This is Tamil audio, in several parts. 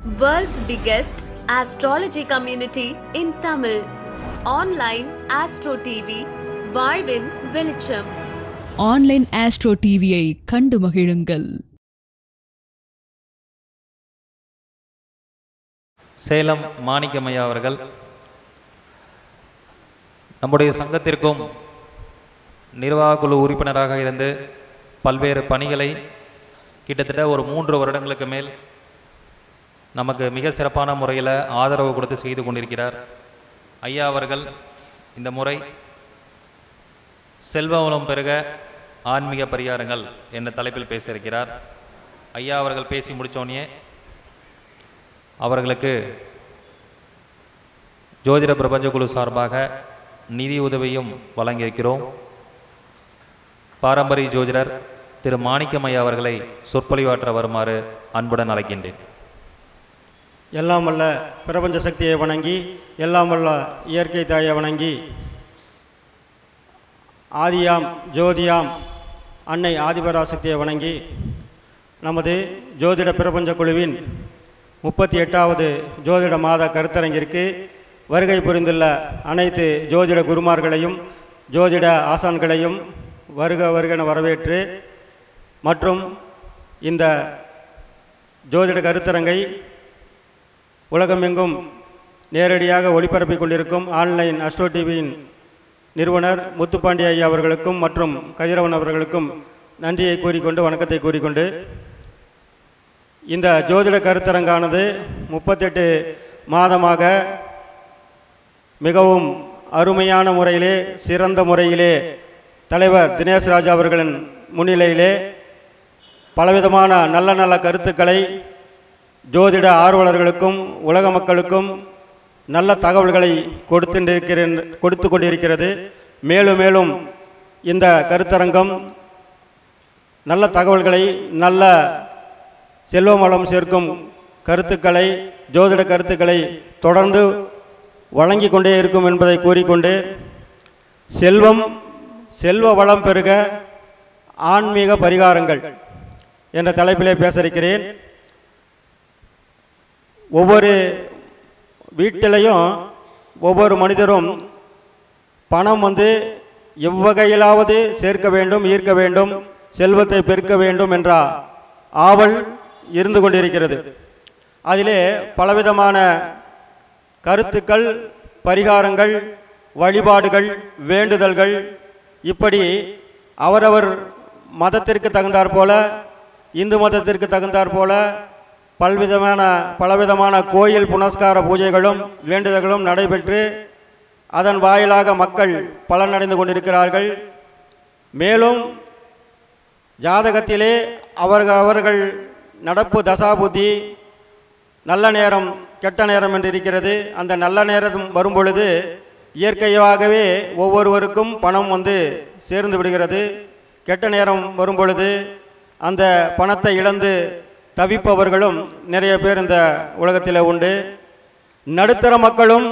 World's biggest astrology community in Tamil. Online Astro TV, வாழ்வின் வெளிச்சம். ஆன்லைன் ஆஸ்ட்ரோ டிவியை கண்டு மகிழுங்கள். சேலம் மாணிக்கமையா அவர்கள் நம்முடைய சங்கத்திற்கும் நிர்வாக குழு உறுப்பினராக இருந்து பல்வேறு பணிகளை கிட்டத்தட்ட ஒரு 3 வருடங்களுக்கு மேல் நமக்கு மிக சிறப்பான முறையில் ஆதரவு கொடுத்து செய்து கொண்டிருக்கிறார். ஐயா அவர்கள் இந்த முறை செல்வ வளம் பெருக ஆன்மீக பரிகாரங்கள் என்ற தலைப்பில் பேச இருக்கிறார். ஐயா அவர்கள் பேசி முடித்தோடனே அவர்களுக்கு ஜோதிட பிரபஞ்ச குழு சார்பாக நிதி உதவியும் வழங்கியிருக்கிறோம். பாரம்பரிய ஜோதிடர் திரு மாணிக்கமையா அவர்களை சொற்பொழிவாற்ற வருமாறு அன்புடன் அழைக்கின்றேன். எல்லாம் வல்ல பிரபஞ்ச சக்தியை வணங்கி, எல்லாம் வல்ல இயற்கை தாயை வணங்கி, ஆதியாம் ஜோதியாம் அன்னை ஆதிபராசக்தியை வணங்கி, நமது ஜோதிட பிரபஞ்ச குழுவின் 38வது ஜோதிட மாத கருத்தரங்கிற்கு வருகை புரிந்துள்ள அனைத்து ஜோதிட குருமார்களையும் ஜோதிட ஆசான்களையும் வருக வருகென வரவேற்று, மற்றும் இந்த ஜோதிட கருத்தரங்கை உலகமெங்கும் நேரடியாக ஒளிபரப்பிக் கொண்டிருக்கும் ஆன்லைன் அஸ்ட்ரோ டிவியின் நிறுவனர் முத்துப்பாண்டி ஐயா அவர்களுக்கும் மற்றும் கதிரவன் அவர்களுக்கும் நன்றியை கூறிக்கொண்டு, வணக்கத்தை கூறிக்கொண்டு, இந்த ஜோதிட கருத்தரங்கானது 38 மாதமாக மிகவும் அருமையான முறையிலே, சிறந்த முறையிலே தலைவர் தினேஷ் ராஜா அவர்களின் முன்னிலையிலே பலவிதமான நல்ல நல்ல கருத்துக்களை ஜோதிட ஆர்வலர்களுக்கும் உலக மக்களுக்கும் நல்ல தகவல்களை கொடுத்து கொண்டிருக்கிறது. மேலும் மேலும் இந்த கருத்தரங்கம் நல்ல தகவல்களை, நல்ல செல்வ வளம் சேர்க்கும் கருத்துக்களை, ஜோதிட கருத்துக்களை தொடர்ந்து வழங்கி கொண்டே இருக்கும் என்பதை கூறிக்கொண்டு, செல்வ வளம் பெருக ஆன்மீக பரிகாரங்கள் என்ற தலைப்பிலே பேச இருக்கிறேன். ஒவ்வொரு வீட்டிலையும் ஒவ்வொரு மனிதரும் பணம் எவ்வகையிலாவது சேர்க்க வேண்டும், ஈர்க்க வேண்டும், செல்வத்தை பெருக்க வேண்டும் என்ற ஆவல் இருந்து கொண்டிருக்கிறது. அதிலே பலவிதமான கருத்துக்கள், பரிகாரங்கள், வழிபாடுகள், வேண்டுதல்கள், இப்படி அவரவர் மதத்திற்கு தகுந்தாற் போல, இந்து மதத்திற்கு தகுந்தாற் போல பலவிதமான கோயில் புனஸ்கார பூஜைகளும் வேண்டுதல்களும் நடைபெற்று அதன் வாயிலாக மக்கள் பலனடைந்து கொண்டிருக்கிறார்கள். மேலும் ஜாதகத்திலே அவர்கள் நடப்பு தசாபுத்தி, நல்ல நேரம் கெட்ட நேரம் என்று இருக்கிறது. அந்த நல்ல நேரம் வரும்பொழுது இயற்கையாகவே ஒவ்வொருவருக்கும் பணம் சேர்ந்து விடுகிறது. கெட்ட நேரம் வரும்பொழுது அந்த பணத்தை இழந்து தவிப்பவர்களும் நிறைய பேர் இந்த உலகத்தில் உண்டு. நடுத்தர மக்களும்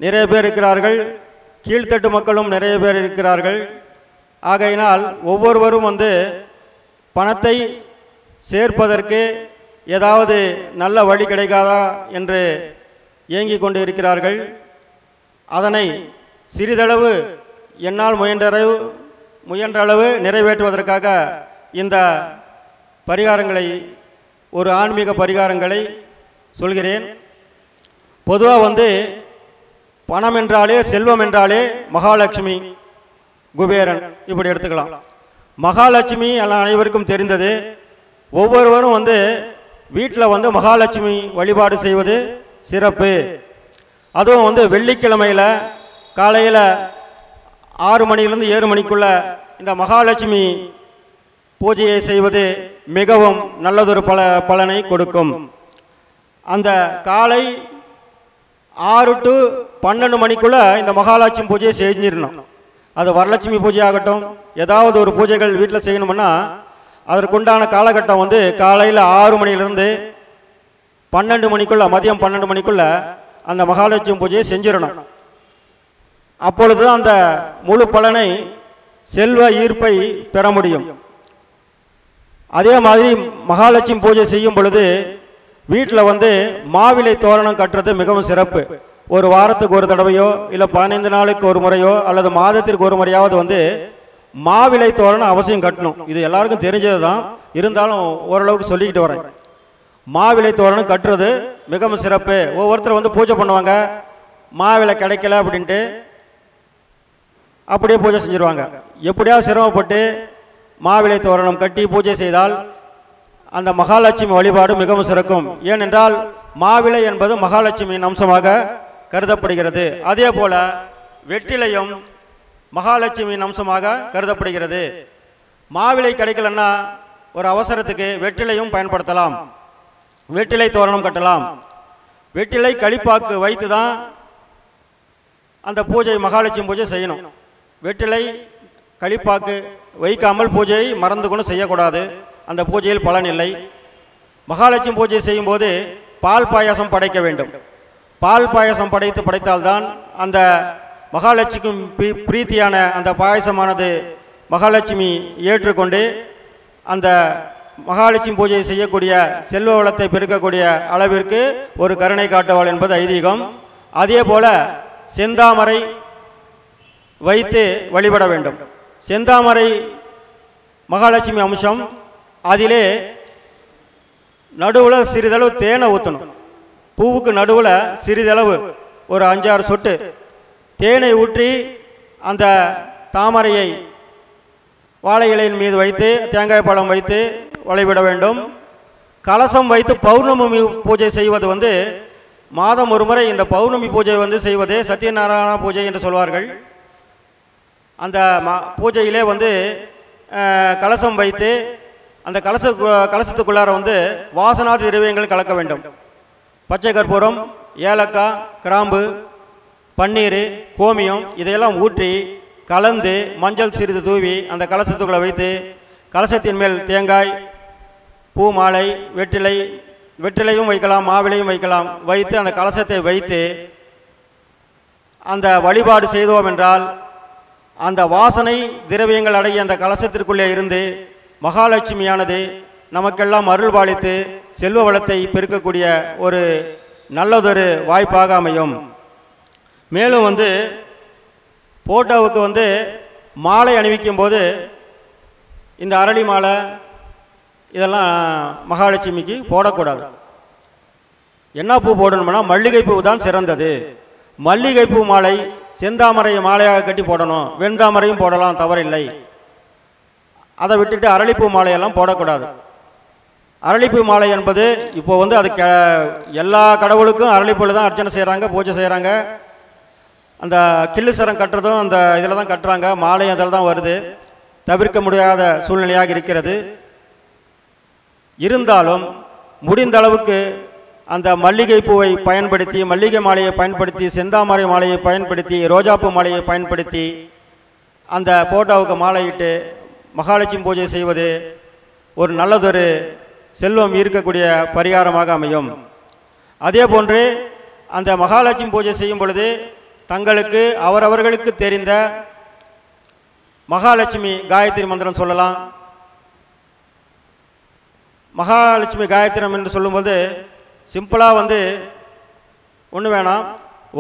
நிறைய பேர் இருக்கிறார்கள், கீழ்த்தட்டு மக்களும் நிறைய பேர் இருக்கிறார்கள். ஆகையினால் ஒவ்வொருவரும் பணத்தை சேர்ப்பதற்கு ஏதாவது நல்ல வழி கிடைக்காதா என்று ஏங்கிக் கொண்டு இருக்கிறார்கள். அதனை சிறிதளவு என்னால் முயன்றளவு நிறைவேற்றுவதற்காக இந்த பரிகாரங்களை, ஒரு ஆன்மீக பரிகாரங்களை சொல்கிறேன். பொதுவாக பணம் என்றாலே, செல்வம் என்றாலே மகாலட்சுமி, குபேரன் இப்படி எடுத்துக்கலாம். மகாலட்சுமி எல்லாம் அனைவருக்கும் தெரிந்தது. ஒவ்வொருவரும் வீட்டில் மகாலட்சுமி வழிபாடு செய்வது சிறப்பு. அதுவும் வெள்ளிக்கிழமையில் காலையில் 6 மணியிலிருந்து 7 மணிக்குள்ள இந்த மகாலட்சுமி பூஜையை செய்வது மிகவும் நல்லதொரு பலனை கொடுக்கும். அந்த காலை 6 to 12 மணிக்குள்ள இந்த மகாலட்சுமி பூஜையை செஞ்சிடணும். அது வரலட்சுமி பூஜை ஆகட்டும், ஏதாவது ஒரு பூஜைகள் வீட்டில் செய்யணும்னா அதற்குண்டான காலகட்டம் காலையில் 6 மணியிலிருந்து 12 மணிக்குள்ள, மதியம் 12 மணிக்குள்ள அந்த மகாலட்சுமி பூஜையை செஞ்சிடணும். அப்பொழுது அந்த முழு பலனை, செல்வ ஈர்ப்பை பெற முடியும். அதே மாதிரி மகாலட்சுமி பூஜை செய்யும் பொழுது வீட்டில் வந்து மாவிலை தோரணம் கட்டுறது மிகவும் சிறப்பு. ஒரு வாரத்துக்கு ஒரு தடவையோ இல்லை 15 நாளுக்கு ஒரு முறையோ அல்லது மாதத்திற்கு ஒரு முறையாவது வந்து மாவிலை தோரணம் அவசியம் கட்டணும். இது எல்லாருக்கும் தெரிஞ்சது தான், இருந்தாலும் ஓரளவுக்கு சொல்லிக்கிட்டு வரேன். மாவிலை தோரணம் கட்டுறது மிகவும் சிறப்பு. ஒவ்வொருத்தர் வந்து பூஜை பண்ணுவாங்க, மாவிலை கிடைக்கல அப்படின்ட்டு அப்படியே பூஜை செஞ்சுருவாங்க. எப்படியாவது சிரமப்பட்டு மாவிலை தோரணம் கட்டி பூஜை செய்தால் அந்த மகாலட்சுமி வழிபாடு மிகவும் சிறக்கும். ஏனென்றால் மாவிலை என்பது மகாலட்சுமியின் அம்சமாக கருதப்படுகிறது. அதே போல வெற்றிலையும் மகாலட்சுமியின் அம்சமாக கருதப்படுகிறது. மாவிலை கிடைக்கலன்னா ஒரு அவசரத்துக்கு வெற்றிலையும் பயன்படுத்தலாம், வெற்றிலை தோரணம் கட்டலாம். வெற்றிலை களிப்பாக்கு வைத்து தான் அந்த பூஜை மகாலட்சுமி பூஜை செய்யணும். வெற்றிலை களிப்பாக்கு வைக்காமல் பூஜையை மறந்து கொண்டு செய்யக்கூடாது, அந்த பூஜையில் பலன் இல்லை. மகாலட்சுமி பூஜை செய்யும்போது பால் பாயாசம் படைக்க வேண்டும். பால் பாயாசம் படைத்தால்தான் அந்த மகாலட்சுமி பிரீத்தியான அந்த பாயசமானது மகாலட்சுமி ஏற்றுக்கொண்டு அந்த மகாலட்சுமி பூஜை செய்யக்கூடிய செல்வ வளத்தை பெருக்கக்கூடிய அளவிற்கு ஒரு கருணை காட்டுவாள் என்பது ஐதீகம். அதே போல செந்தாமரை வைத்து வழிபட வேண்டும். செந்தாமரை மகாலட்சுமி அம்சம். அதிலே நடுவில் சிறிதளவு தேனை ஊற்றணும். பூவுக்கு நடுவில் சிறிதளவு ஒரு 5-6 சொட்டு தேனை ஊற்றி அந்த தாமரையை வாழை இலையின் மீது வைத்து தேங்காய் பழம் வைத்து வழிபட வேண்டும். கலசம் வைத்து பௌர்ணமி பூஜை செய்வது வந்து மாதம் ஒரு முறை இந்த பௌர்ணமி பூஜை வந்து செய்வது சத்யநாராயண பூஜை என்று சொல்வார்கள். அந்த பூஜையிலே வந்து கலசம் வைத்து அந்த கலசத்துக்குள்ளார வந்து வாசனாதி திரவியங்கள் கலக்க வேண்டும். பச்சை கற்பூரம், ஏலக்காய், கிராம்பு, பன்னீர், கோமியம் இதையெல்லாம் ஊற்றி கலந்து மஞ்சள் சிறிது தூவி அந்த கலசத்துக்குள்ளே வைத்து கலசத்தின் மேல் தேங்காய், பூ மாலை, வெற்றிலையும் வைக்கலாம், மாவிலையும் வைக்கலாம், வைத்து அந்த கலசத்தை வைத்து அந்த வழிபாடு செய்தோம் என்றால் அந்த வாசனை திரவியங்கள் அடங்கிய அந்த கலசத்திற்குள்ளே இருந்து மகாலட்சுமியானது நமக்கெல்லாம் அருள் பாலித்து செல்வ வளத்தை பெருக்கக்கூடிய ஒரு நல்லதொரு வாய்ப்பாக அமையும். மேலும் வந்து போட்டோவுக்கு வந்து மாலை அணிவிக்கும் போது இந்த அரளி மாலை இதெல்லாம் மகாலட்சுமிக்கு போடக்கூடாது. என்ன பூ போடணும்னா மல்லிகைப்பூ தான் சிறந்தது. மல்லிகைப்பூ மாலை செந்தாமரை மாலையாக கட்டி போடணும். வெண்தாமரையும் போடலாம், தவறில்லை. அதை விட்டுட்டு அரளிப்பூ மாலையெல்லாம் போடக்கூடாது. அரளிப்பூ மாலை என்பது இப்போ வந்து அது எல்லா கடவுளுக்கும் அரளிப்பூவில் தான் அர்ச்சனை செய்கிறாங்க, பூஜை செய்கிறாங்க. அந்த கிள்ளு சரம் கட்டுறதும் அந்த இதில் தான் கட்டுறாங்க, மாலை அதில் தான் வருது. தவிர்க்க முடியாத சூழ்நிலையாக இருக்கிறது. இருந்தாலும் முடிந்த அளவுக்கு அந்த மல்லிகை பூவை பயன்படுத்தி, மல்லிகை மாலையை பயன்படுத்தி, செந்தாமரை மாலையை பயன்படுத்தி, ரோஜாப்பூ மாலையை பயன்படுத்தி அந்த போட்டோவுக்கு மாலையிட்டு மகாலட்சுமி பூஜை செய்வது ஒரு நல்லதொரு செல்வம் இருக்கக்கூடிய பரிகாரமாக அமையும். அதே போன்று அந்த மகாலட்சுமி பூஜை செய்யும் பொழுது தங்களுக்கு அவரவர்களுக்கு தெரிந்த மகாலட்சுமி காயத்ரி மந்திரம் சொல்லலாம். மகாலட்சுமி காயத்ரி என்று சொல்லும்போது சிம்பிளாக வந்து ஒன்று வேணாம்,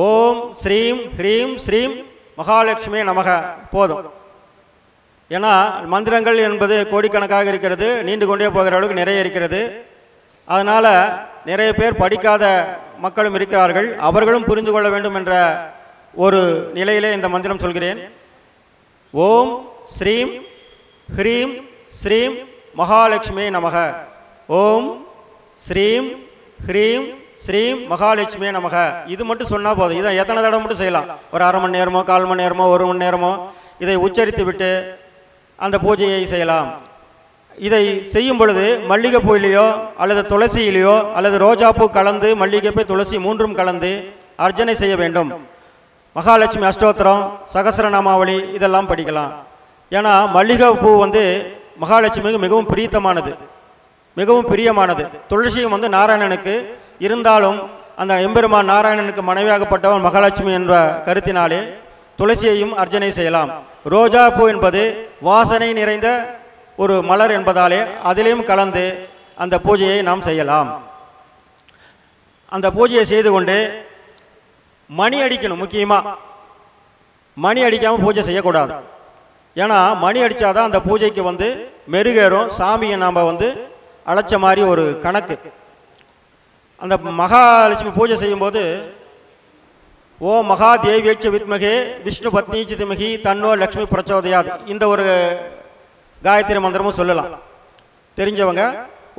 ஓம் ஸ்ரீம் ஹ்ரீம் ஸ்ரீம் மகாலட்சுமி நமக போதும். ஏன்னா மந்திரங்கள் என்பது கோடிக்கணக்காக இருக்கிறது, நீண்டு கொண்டே போகிற அளவுக்கு நிறைய இருக்கிறது. அதனால் நிறைய பேர் படிக்காத மக்களும் இருக்கிறார்கள், அவர்களும் புரிந்து கொள்ள வேண்டும் என்ற ஒரு நிலையிலே இந்த மந்திரம் சொல்கிறேன். ஓம் ஸ்ரீம் ஹ்ரீம் ஸ்ரீம் மகாலட்சுமி நமக. ஓம் ஸ்ரீம் ஹ்ரீம் ஸ்ரீம் மகாலட்சுமி நமக. இது மட்டும் சொன்னால் போதும். இதை எத்தனை தடவை மட்டும் செய்யலாம். ஒரு அரை மணி நேரமோ, 1/4 மணி நேரமோ, 1 மணி நேரமோ இதை உச்சரித்து விட்டு அந்த பூஜையை செய்யலாம். இதை செய்யும் பொழுது மல்லிகைப்பூலையோ அல்லது துளசியிலையோ அல்லது ரோஜாப்பூ கலந்து மல்லிகைப்பூ துளசி 3ம் கலந்து அர்ச்சனை செய்ய வேண்டும். மகாலட்சுமி அஷ்டோத்திரம், சகஸ்ரநாமாவளி இதெல்லாம் படிக்கலாம். ஏன்னா மல்லிகைப்பூ வந்து மகாலட்சுமிக்கு மிகவும் பிரீத்தமானது, மிகவும் பிரியமானது. துளசியும் வந்து நாராயணனுக்கு, இருந்தாலும் அந்த எம்பெருமான் நாராயணனுக்கு மனைவியாகப்பட்டவன் மகாலட்சுமி என்ற கருத்தினாலே துளசியையும் அர்ச்சனை செய்யலாம். ரோஜா பூ என்பது வாசனை நிறைந்த ஒரு மலர் என்பதாலே அதிலையும் கலந்து அந்த பூஜையை நாம் செய்யலாம். அந்த பூஜையை செய்து கொண்டு மணி அடிக்கணும். முக்கியமாக மணி அடிக்காமல் பூஜை செய்யக்கூடாது. ஏன்னா மணி அடித்தாதான் அந்த பூஜைக்கு வந்து மெருகேறும், சாமியை நாம் வந்து அழைச்ச மாதிரி ஒரு கணக்கு. அந்த மகாலட்சுமி பூஜை செய்யும்போது ஓ மகாதேவியச்ச வித்மகே விஷ்ணு பத்னீச்சி திமகி தன்னோ லக்ஷ்மி பிரச்சோதயாத் இந்த ஒரு காயத்ரி மந்திரமும் சொல்லலாம். தெரிஞ்சவங்க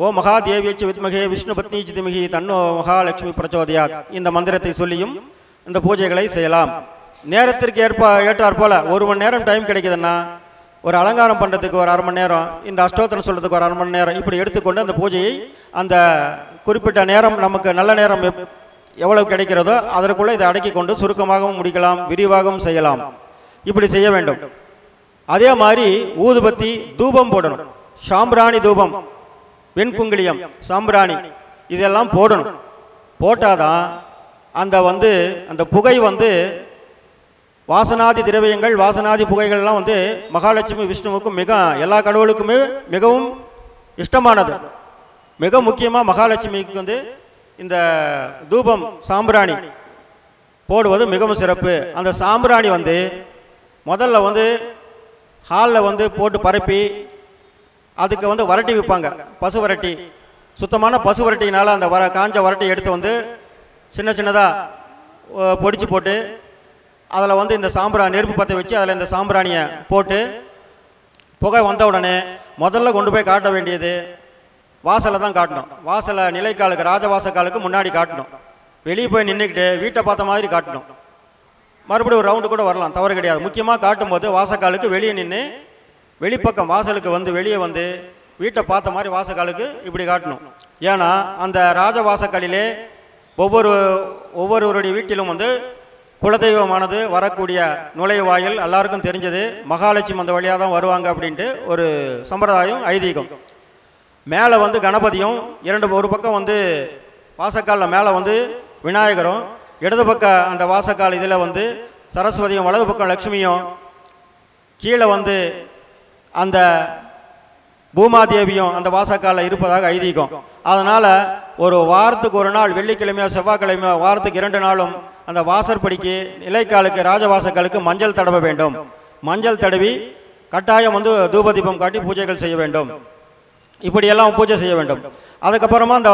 ஓ மகாதேவியச்ச வித்மகே விஷ்ணு பத்னீச்சி திமகி தன்னோ மகாலட்சுமி பிரச்சோதயாத் இந்த மந்திரத்தை சொல்லியும் இந்த பூஜைகளை செய்யலாம். நேரத்திற்கு ஏற்றாற் போல் 1 மணி நேரம் டைம் கிடைக்குதுன்னா ஒரு அலங்காரம் பண்ணுறதுக்கு ஒரு 1/2 மணி நேரம், இந்த அஷ்டோத்திரம் சொல்கிறதுக்கு ஒரு 1/2 மணி நேரம், இப்படி எடுத்துக்கொண்டு அந்த பூஜையை அந்த குறிப்பிட்ட நேரம் நமக்கு நல்ல நேரம் எவ்வளவு கிடைக்கிறதோ அதற்குள்ளே இதை அடக்கி கொண்டு சுருக்கமாகவும் முடிக்கலாம், விரிவாகவும் செய்யலாம். இப்படி செய்ய வேண்டும். அதே மாதிரி ஊதுபத்தி தூபம் போடணும். சாம்பிராணி தூபம், வெண்குங்கிலியம், சாம்பிராணி இதெல்லாம் போடணும். போட்டாதான் அந்த புகை வாசனாதி திரவியங்கள் வாசனாதி புகைகள்லாம் மகாலட்சுமி விஷ்ணுவுக்கும் எல்லா கடவுளுக்குமே மிகவும் இஷ்டமானது. மிக முக்கியமாக மகாலட்சுமிக்கு இந்த தூபம் சாம்பிராணி போடுவது மிகவும் சிறப்பு. அந்த சாம்பிராணி முதல்ல ஹாலில் போட்டு பரப்பி அதுக்கு வரட்டி வைப்பாங்க. பசு வரட்டி, சுத்தமான பசு வரட்டினால் அந்த காஞ்ச வரட்டி எடுத்து சின்ன சின்னதாக பொடிச்சு போட்டு அதில் இந்த சாம்பிராணி நெருப்பு பற்ற வச்சு அதில் இந்த சாம்பிராணியை போட்டு புகை வந்த உடனே முதல்ல கொண்டு போய் காட்ட வேண்டியது வாசலை தான் காட்டணும். வாசலை நிலைக்காலுக்கு ராஜவாசக்காலுக்கு முன்னாடி காட்டணும். வெளியே போய் நின்றுக்கிட்டு வீட்டை பார்த்த மாதிரி காட்டணும். மறுபடியும் ஒரு ரவுண்டு கூட வரலாம், தவறு கிடையாது. முக்கியமாக காட்டும்போது வாசக்காலுக்கு வெளியே நின்று வெளிப்பக்கம் வாசலுக்கு வெளியே வீட்டை பார்த்த மாதிரி வாசக்காலுக்கு இப்படி காட்டணும். ஏன்னா அந்த ராஜவாசக்காலிலே ஒவ்வொருவருடைய வீட்டிலும் குலதெய்வமானது வரக்கூடிய நுழைவாயில் எல்லாருக்கும் தெரிஞ்சது. மகாலட்சுமி அந்த வழியாக தான் வருவாங்க அப்படின்ட்டு ஒரு சம்பிரதாயம், ஐதீகம். மேலே கணபதியும் ஒரு பக்கம் வாசக்காலில் மேலே விநாயகரும், இடது பக்க அந்த வாசக்கால் இதில் சரஸ்வதியும், வலது பக்கம் லக்ஷ்மியும், கீழே அந்த பூமாதேவியும் அந்த வாசக்காலில் இருப்பதாக ஐதீகம். அதனால் ஒரு வாரத்துக்கு ஒரு நாள், வெள்ளிக்கிழமையோ செவ்வாய்க்கிழமையோ வாரத்துக்கு 2 நாளும் அந்த வாசற்படிக்கு நிலைக்காலுக்கு ராஜவாசக்காலுக்கு மஞ்சள் தடவ வேண்டும். மஞ்சள் தடவி கட்டாயம் தூபதீபம் காட்டி பூஜைகள் செய்ய வேண்டும். இப்படியெல்லாம் பூஜை செய்ய வேண்டும். அதுக்கப்புறமா அந்த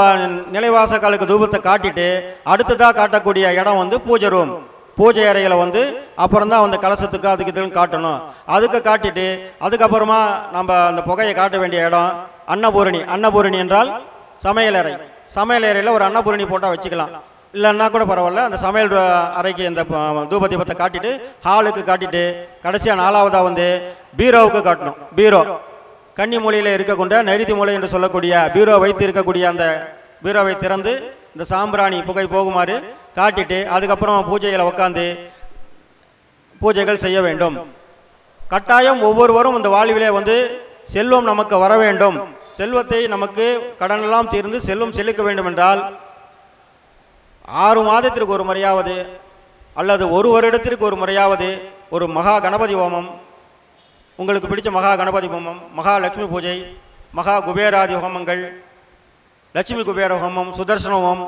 நிலைவாசக்காலுக்கு தூபத்தை காட்டிட்டு அடுத்ததாக காட்டக்கூடிய இடம் பூஜை ரூம், பூஜை அறையில் அப்புறம் தான் கலசத்துக்கு அதுக்கு இதுன்னு காட்டணும். அதுக்கு காட்டிட்டு அதுக்கப்புறமா நம்ம அந்த புகையை காட்ட வேண்டிய இடம் அன்னபூரணி. அன்னபூரணி என்றால் சமையலறை. சமையலறையில் ஒரு அன்னபூரணி போட்டால் வச்சுக்கலாம், இல்லைன்னா கூட பரவாயில்ல. அந்த சமையல் அறைக்கு இந்த தூபதீபத்தை காட்டிட்டு ஹாலுக்கு காட்டிட்டு கடைசியாக 4வதாக பீரோவுக்கு காட்டணும். பீரோ கன்னி மூலையில் இருக்கக்கூடிய நைருதி மூலை என்று சொல்லக்கூடிய பீரோ வைத்து இருக்கக்கூடிய அந்த பீரோவை திறந்து இந்த சாம்பிராணி புகை போகுமாறு காட்டிட்டு அதுக்கப்புறம் பூஜைகளை உட்காந்து பூஜைகள் செய்ய வேண்டும். கட்டாயம் ஒவ்வொருவரும் இந்த வாழ்விலே செல்வம் நமக்கு வர வேண்டும், செல்வத்தை நமக்கு கடனெல்லாம் தீர்ந்து செல்வம் செலுத்த வேண்டும் என்றால் 6 மாதத்திற்கு ஒரு முறையாவது அல்லது 1 வருடத்திற்கு ஒரு முறையாவது ஒரு மகா கணபதி ஹோமம், உங்களுக்கு பிடிச்ச மகா கணபதி ஹோமம், மகாலட்சுமி பூஜை, மகா குபேராதி ஹோமங்கள், லட்சுமி குபேர ஹோமம், சுதர்சன ஹோமம்,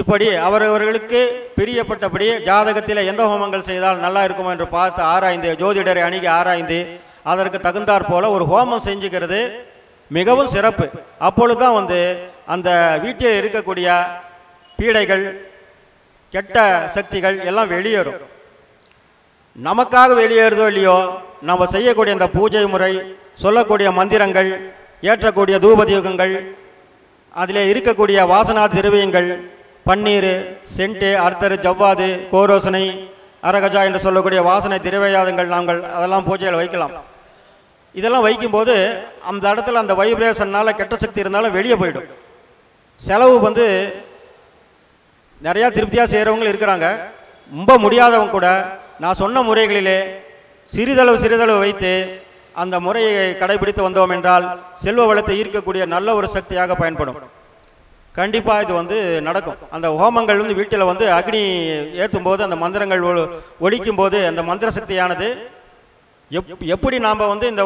இப்படி அவரவர்களுக்கு பிரியப்பட்டபடி ஜாதகத்தில் எந்த ஹோமங்கள் செய்தால் நல்லா இருக்குமோ என்று பார்த்து ஆராய்ந்து, ஜோதிடரை அணுகி ஆராய்ந்து அதற்கு தகுந்தாற் போல ஒரு ஹோமம் செஞ்சுக்கிறது மிகவும் சிறப்பு. அப்பொழுது தான் அந்த வீட்டில் இருக்கக்கூடிய பீடைகள், கெட்ட சக்திகள் எல்லாம் வெளியேறும். நமக்காக வெளியேறுதோ இல்லையோ, நம்ம செய்யக்கூடிய அந்த பூஜை முறை, சொல்லக்கூடிய மந்திரங்கள், ஏற்றக்கூடிய தூபதீபங்கள், அதில் இருக்கக்கூடிய வாசனாதி திரவியங்கள், பன்னீர், சென்ட்டு, அர்த்தர், ஜவ்வாது, கோரோசனை, அரகஜா என்று சொல்லக்கூடிய வாசனை திரவியாதங்கள் நாங்கள் அதெல்லாம் பூஜையில் வைக்கலாம். இதெல்லாம் வைக்கும்போது அந்த இடத்துல அந்த வைப்ரேஷனால் கெட்ட சக்தி இருந்தாலும் வெளியே போயிடும். செலவு நிறையா திருப்தியாக செய்கிறவங்களும் இருக்கிறாங்க. ரொம்ப முடியாதவங்க கூட நான் சொன்ன முறைகளிலே சிறிதளவு வைத்து அந்த முறையை கடைபிடித்து வந்தோம் என்றால் செல்வ வளத்தை ஈர்க்கக்கூடிய நல்ல ஒரு சக்தியாக பயன்படும். கண்டிப்பாக இது நடக்கும். அந்த ஹோமங்கள் வீட்டில் அக்னி ஏற்றும் போது அந்த மந்திரங்கள் ஒழிக்கும் போது அந்த மந்திர சக்தியானது எப்படி நாம் இந்த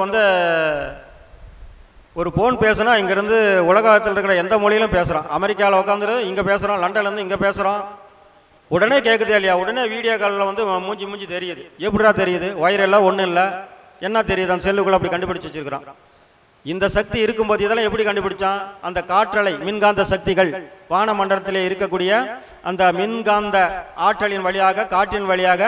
ஒரு ஃபோன் பேசுனா இங்கேருந்து உலகத்தில் இருக்கிற எந்த மொழியிலும் பேசுகிறான். அமெரிக்காவில் உட்காந்துரு இங்கே பேசுகிறான், லண்டன்லேருந்து இங்கே பேசுகிறான். உடனே கேட்குதே இல்லையா? உடனே வீடியோ காலில் வந்து மூஞ்சி தெரியுது. எப்படிடா தெரியுது? வயிறெல்லாம் ஒன்றும் இல்லை, என்ன தெரியுது? அந்த செல்லுக்குள்ளே அப்படி கண்டுபிடிச்சி வச்சுருக்கிறான். இந்த சக்தி இருக்கும்போது இதெல்லாம் எப்படி கண்டுபிடிச்சான்? அந்த காற்றலை மின்காந்த சக்திகள் வானமண்டலத்திலே இருக்கக்கூடிய அந்த மின்காந்த ஆற்றலின் வழியாக, காற்றின் வழியாக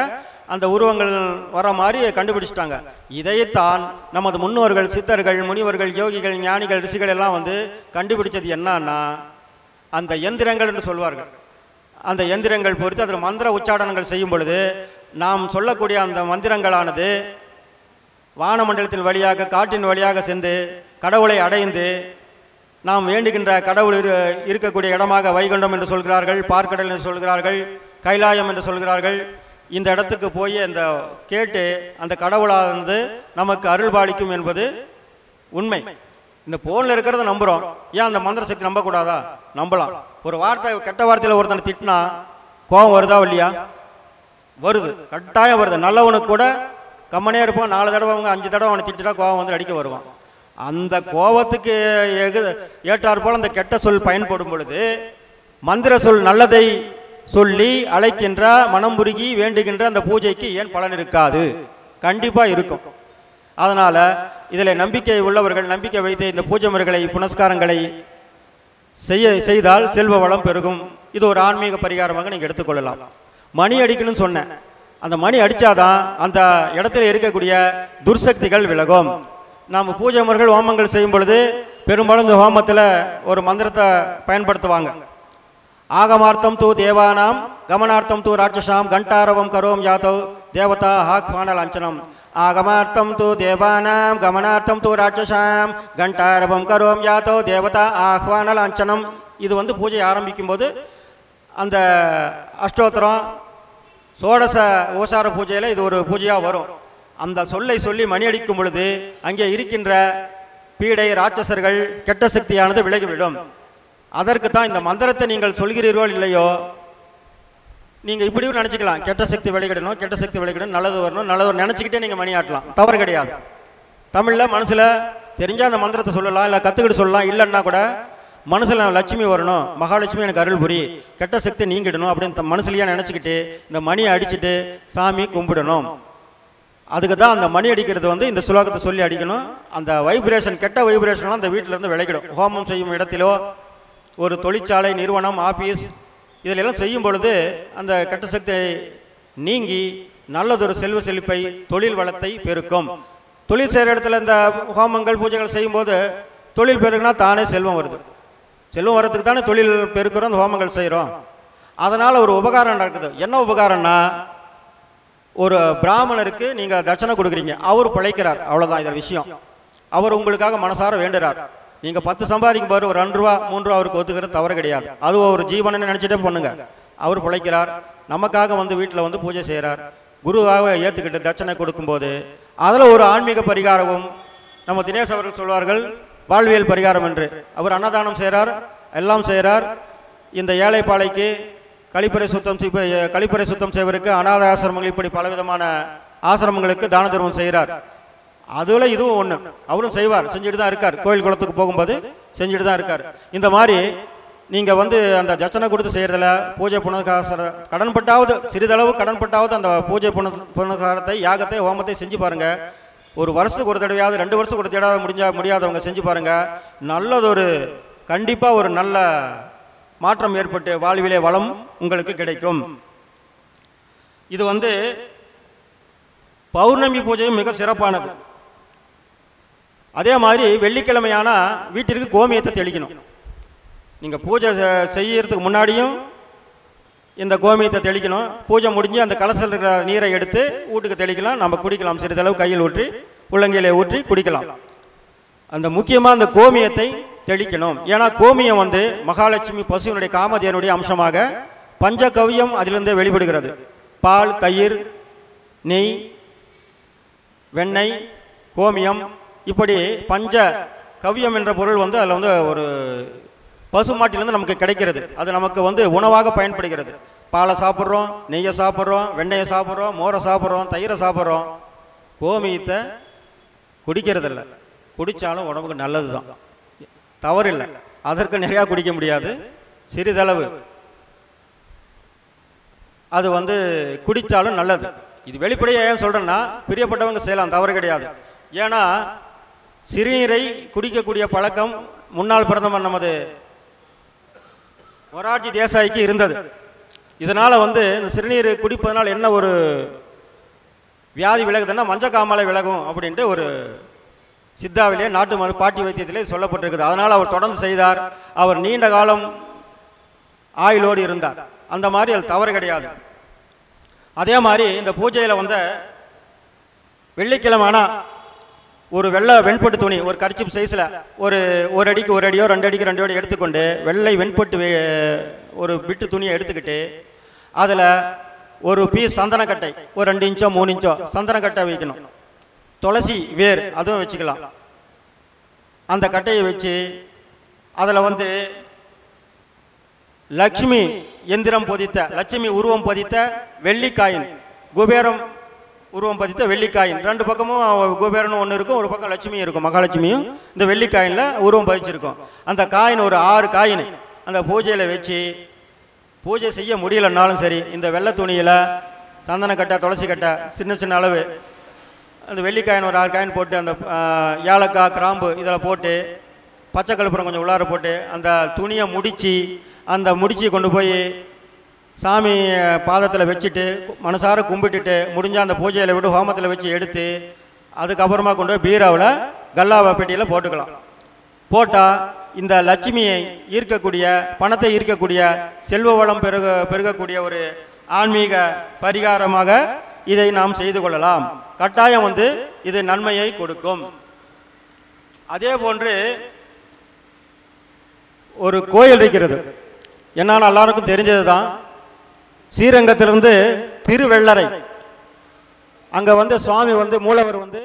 அந்த உருவங்கள் வர மாதிரி கண்டுபிடிச்சிட்டாங்க. இதைத்தான் நமது முன்னோர்கள், சித்தர்கள், முனிவர்கள், யோகிகள், ஞானிகள், ரிஷிகள் எல்லாம் வந்து கண்டுபிடிச்சது என்னன்னா அந்த எந்திரங்கள் என்று சொல்வார்கள். அந்த எந்திரங்கள் பொறுத்து அதில் மந்திர உச்சாடனங்கள் செய்யும் பொழுது நாம் சொல்லக்கூடிய அந்த மந்திரங்களானது வானமண்டலத்தின் வழியாக, காற்றின் வழியாக சென்று கடவுளை அடைந்து நாம் வேண்டுகின்ற கடவுள் இருக்கக்கூடிய இடமாக வைகுண்டம் என்று சொல்கிறார்கள், பார்க்கடல் என்று சொல்கிறார்கள், கைலாயம் என்று சொல்கிறார்கள். இந்த இடத்துக்கு போய் அந்த கேட்டு அந்த கடவுளானது நமக்கு அருள்பாலிக்கும் என்பது உண்மை. இந்த போனில் இருக்கிறத நம்புகிறோம், ஏன் அந்த மந்திர சக்தி நம்பக்கூடாதா? நம்பலாம். ஒரு வார்த்தை, கெட்ட வார்த்தையில் ஒருத்தனை திட்டினா கோபம் வருதா இல்லையா? வருது, கட்டாயம் வருது. நல்லவனுக்கு கூட கம்மனே இருப்போம், 4 தடவை அவங்க 5 தடவை அவனை திட்டா கோபம் வந்து அடிக்க வருவான். அந்த கோபத்துக்கு ஏற்றாற் போல் அந்த கெட்ட சொல் பயன்படும் பொழுது மந்திர சொல் நல்லதை சொல்லி அழைக்கின்ற, மனம் புருகி வேண்டுகின்ற அந்த பூஜைக்கு ஏன் பலன் இருக்காது? கண்டிப்பாக இருக்கும். அதனால் இதில் நம்பிக்கை உள்ளவர்கள் நம்பிக்கை வைத்து இந்த பூஜை முறைகளை, புனஸ்காரங்களை செய்தால் செல்வ வளம் பெருகும். இது ஒரு ஆன்மீக பரிகாரமாக நீங்கள் எடுத்துக்கொள்ளலாம். மணி அடிக்கணும்னு சொன்னேன். அந்த மணி அடித்தாதான் அந்த இடத்துல இருக்கக்கூடிய துர்சக்திகள் விலகும். நாம் பூஜை முறைகள், ஹோமங்கள் செய்யும் பொழுது பெரும்பாலும் இந்த ஹோமத்தில் ஒரு மந்திரத்தை பயன்படுத்துவாங்க. ஆகமார்த்தம் தூ தேவானாம் கமனார்த்தம் தூ ராட்சசாம் கண்டாரவம் கரோம் யாதோ தேவதா ஆஹ்வான லாஞ்சனம். ஆகமார்த்தம் தூ தேவானாம் கமனார்த்தம் தூ ராட்சசாம் கண்டாரவம் கரோம் யாதோ தேவதா ஆஹ்வான லாஞ்சனம். இது வந்து பூஜை ஆரம்பிக்கும் போது அந்த அஷ்டோத்திரம் சோடச ஓசார பூஜையில் இது ஒரு பூஜையாக வரும். அந்த சொல்லை சொல்லி மணி அடிக்கும் பொழுது அங்கே இருக்கின்ற பீடை, ராட்சசர்கள், கெட்ட சக்தியானது விலகிவிடும். அதற்கு தான் இந்த மந்திரத்தை நீங்கள் சொல்கிறீர்களோ இல்லையோ, நீங்கள் இப்படியும் நினச்சிக்கலாம், கெட்ட சக்தி விலகிடணும், கெட்ட சக்தி விலகிடணும், நல்லது வரணும், நல்லது நினச்சிக்கிட்டே நீங்கள் மணி ஆட்டலாம், தவறு கிடையாது. தமிழில் மனசில் தெரிஞ்சால் அந்த மந்திரத்தை சொல்லலாம், இல்லை கற்றுக்கிட்டு சொல்லலாம். இல்லைன்னா கூட மனசில் லட்சுமி வரணும், மகாலட்சுமி எனக்கு அருள் புரி, கெட்ட சக்தி நீங்கிடணும் அப்படின்னு மனசுலையே நினச்சிக்கிட்டு இந்த மணியை அடிச்சுட்டு சாமி கும்பிடணும். அதுக்கு தான் அந்த மணி அடிக்கிறது வந்து இந்த சுலோகத்தை சொல்லி அடிக்கணும். அந்த வைப்ரேஷன், கெட்ட வைப்ரேஷன்லாம் அந்த வீட்டிலேருந்து விலகிடும். ஹோமம் செய்யும் இடத்திலோ, ஒரு தொழிற்சாலை, நிறுவனம், ஆஃபீஸ் இதிலெல்லாம் செய்யும் பொழுது அந்த கெட்ட சக்தியை நீங்கி நல்லதொரு செல்வ செழிப்பை, தொழில் வளத்தை பெருக்கும். தொழில் செய்கிற இடத்துல இந்த ஹோமங்கள், பூஜைகள் செய்யும்போது தொழில் பெருக்குனா தானே செல்வம் வருது. செல்வம் வரத்துக்கு தானே தொழில் பெருக்கிறோம், அந்த ஹோமங்கள் செய்கிறோம். அதனால் ஒரு உபகாரம் நடக்குது. என்ன உபகாரம்னா, ஒரு பிராமணருக்கு நீங்கள் தட்சணை கொடுக்குறீங்க, அவர் பிழைக்கிறார், அவ்வளோதான் இதில் விஷயம். அவர் உங்களுக்காக மனசார வேண்டுறார். நீங்கள் 10 சம்பாதிக்கும் பாரு, ஒரு 2 ரூபா 3 ரூபா அவருக்கு ஒத்துக்கிறது தவறு கிடையாது. அது ஒரு ஜீவனன்னு நினச்சிட்டே பண்ணுங்க. அவர் பிழைக்கிறார், நமக்காக வந்து வீட்டில் வந்து பூஜை செய்கிறார். குருவாக ஏற்றுக்கிட்டு தட்சணை கொடுக்கும்போது அதில் ஒரு ஆன்மீக பரிகாரமும், நம்ம தினேஷ் அவர்கள் சொல்வார்கள் வாழ்வியல் பரிகாரம் என்று. அவர் அன்னதானம் செய்கிறார், எல்லாம் செய்கிறார். இந்த ஏழைப்பாளைக்கு கழிப்பறை சுத்தம் செய்வதற்கு அநாத ஆசிரமங்கள், இப்படி பலவிதமான ஆசிரமங்களுக்கு தான தர்மம் செய்கிறார். அதில் இதுவும் ஒன்று, அவரும் செய்வார், செஞ்சுட்டு தான் இருக்கார். கோயில் குளத்துக்கு போகும்போது செஞ்சுட்டு தான் இருக்கார். இந்த மாதிரி நீங்கள் வந்து அந்த தட்சணை கொடுத்து செய்கிறதில் பூஜை புனஸ்கார கடன்பட்டாவது, சிறிதளவு கடன்பட்டாவது அந்த பூஜை புனஸ்காரத்தை, யாகத்தை, ஹோமத்தை செஞ்சு பாருங்கள். ஒரு வருஷத்துக்கு ஒரு தடவையாவது, 2 வருஷத்துக்கு ஒரு தடவை முடியாதவங்க செஞ்சு பாருங்கள். நல்லதொரு, கண்டிப்பாக ஒரு நல்ல மாற்றம் ஏற்பட்டு வாழ்விலே வளம் உங்களுக்கு கிடைக்கும். இது வந்து பௌர்ணமி பூஜையும் மிக சிறப்பானது. அதே மாதிரி வெள்ளிக்கிழமையான வீட்டிற்கு கோமியத்தை தெளிக்கணும். நீங்கள் பூஜை செய்யறதுக்கு முன்னாடியும் இந்த கோமியத்தை தெளிக்கணும். பூஜை முடிஞ்சு அந்த கலசல் இருக்கிற நீரை எடுத்து வீட்டுக்கு தெளிக்கலாம், நம்ம குடிக்கலாம். சிறிதளவு கையில் ஊற்றி, உள்ளங்கையிலே ஊற்றி குடிக்கலாம். அந்த முக்கியமாக அந்த கோமியத்தை தெளிக்கணும். ஏன்னா கோமியம் வந்து மகாலட்சுமி, பசுவினுடைய காமதேவனுடைய அம்சமாக பஞ்சகவ்யம் அதிலிருந்தே வெளிப்படுகிறது. பால், தயிர், நெய், வெண்ணெய், கோமியம், இப்படி பஞ்ச கவ்யம் என்ற பொருள் வந்து அதில் வந்து ஒரு பசுமாட்டிலிருந்து நமக்கு கிடைக்கிறது. அது நமக்கு வந்து உணவாக பயன்படுகிறது. பாலை சாப்பிட்றோம், நெய்யை சாப்பிட்றோம், வெண்ணெயை சாப்பிட்றோம், மோரை சாப்பிட்றோம், தயிரை சாப்பிட்றோம். கோமியத்தை குடிக்கிறதில்ல. குடித்தாலும் உடம்புக்கு நல்லது தான், தவறு இல்லை. அதற்கு நிறையா குடிக்க முடியாது, சிறிதளவு அது வந்து குடித்தாலும் நல்லது. இது வெளிப்படையாக ஏன் சொல்கிறேன்னா, பிரியப்பட்டவங்க செய்யலாம், தவறு கிடையாது. ஏன்னா சிறுநீரை குடிக்கக்கூடிய பழக்கம் முன்னாள் பிரதமர் நமது மொரார்ஜி தேசாய்க்கு இருந்தது. இதனால் வந்து இந்த சிறுநீர் குடிப்பதனால் என்ன ஒரு வியாதி விலகுதுன்னா மஞ்சக்காமலை விலகும் அப்படின்ட்டு ஒரு சித்தாவிலே நாட்டு மருந்து பாட்டி வைத்தியத்திலே சொல்லப்பட்டிருக்குது. அதனால் அவர் தொடர்ந்து செய்தார். அவர் நீண்ட காலம் ஆயுளோடு இருந்தார். அந்த மாதிரி அது தவறு கிடையாது. அதே மாதிரி இந்த பூஜையில் வந்த வெள்ளிக்கிழமை ஆனால் ஒரு வெள்ளை வெண்பட்டு துணி, ஒரு கர்ச்சிப் சைஸில் ஒரு அடிக்கு ஒரு அடியோ 2 அடிக்கு 2 அடி எடுத்துக்கொண்டு வெள்ளை வெண்பட்டு ஒரு பிட்டு துணியை எடுத்துக்கிட்டு அதில் ஒரு பீஸ் சந்தனக்கட்டை, ஒரு 2 இன்ச்சோ 3 இன்ச்சோ சந்தனக்கட்டை வைக்கணும். துளசி வேர் அதுவும் வச்சுக்கலாம். அந்த கட்டையை வச்சு அதில் வந்து லட்சுமி எந்திரம் பொதித்த, லட்சுமி உருவம் பொதித்த வெள்ளிக்காயின், குபேரம் உருவம் பதித்த வெள்ளிக்காயின், 2 பக்கமும் குபேரனும் ஒன்று இருக்கும், ஒரு பக்கம் லட்சுமியும் இருக்கும், மகாலட்சுமியும் இந்த வெள்ளிக்காயினில் உருவம் பதிச்சிருக்கும். அந்த காயின் ஒரு 6 காயின் அந்த பூஜையில் வச்சு, பூஜை செய்ய முடியலன்னாலும் சரி இந்த வெள்ளை துணியில் சந்தனக்கட்டை, துளசி கட்டை சின்ன சின்ன அளவு அந்த வெள்ளிக்காயின் ஒரு 6 காயின் போட்டு, அந்த ஏலக்காய் கிராம்பு இதில் போட்டு, பச்சை கற்பூரம் கொஞ்சம் உள்ளார போட்டு அந்த துணியை முடித்து, அந்த முடிச்சு கொண்டு போய் சாமி பாதத்தில் வச்சுட்டு மனசார கும்பிட்டுட்டு முடிஞ்சால் அந்த பூஜையில் விட்டு ஹோமத்தில் வச்சு எடுத்து அதுக்கப்புறமா கொண்டு போய் பீராவில் கல்லாவ பெட்டியில் போட்டுக்கலாம். போட்டால் இந்த லட்சுமியை ஈர்க்கக்கூடிய, பணத்தை ஈர்க்கக்கூடிய, செல்வ வளம் பெருகக்கூடிய ஒரு ஆன்மீக பரிகாரமாக இதை நாம் செய்து கொள்ளலாம். கட்டாயம் வந்து இது நன்மையை கொடுக்கும். அதே போன்று ஒரு கோயில் இருக்கிறது, என்னன்னா எல்லாருக்கும் தெரிஞ்சது தான். ஸ்ரீரங்கத்திலிருந்து திருவெள்ளரை, அங்கே வந்து சுவாமி வந்து மூலவர் வந்து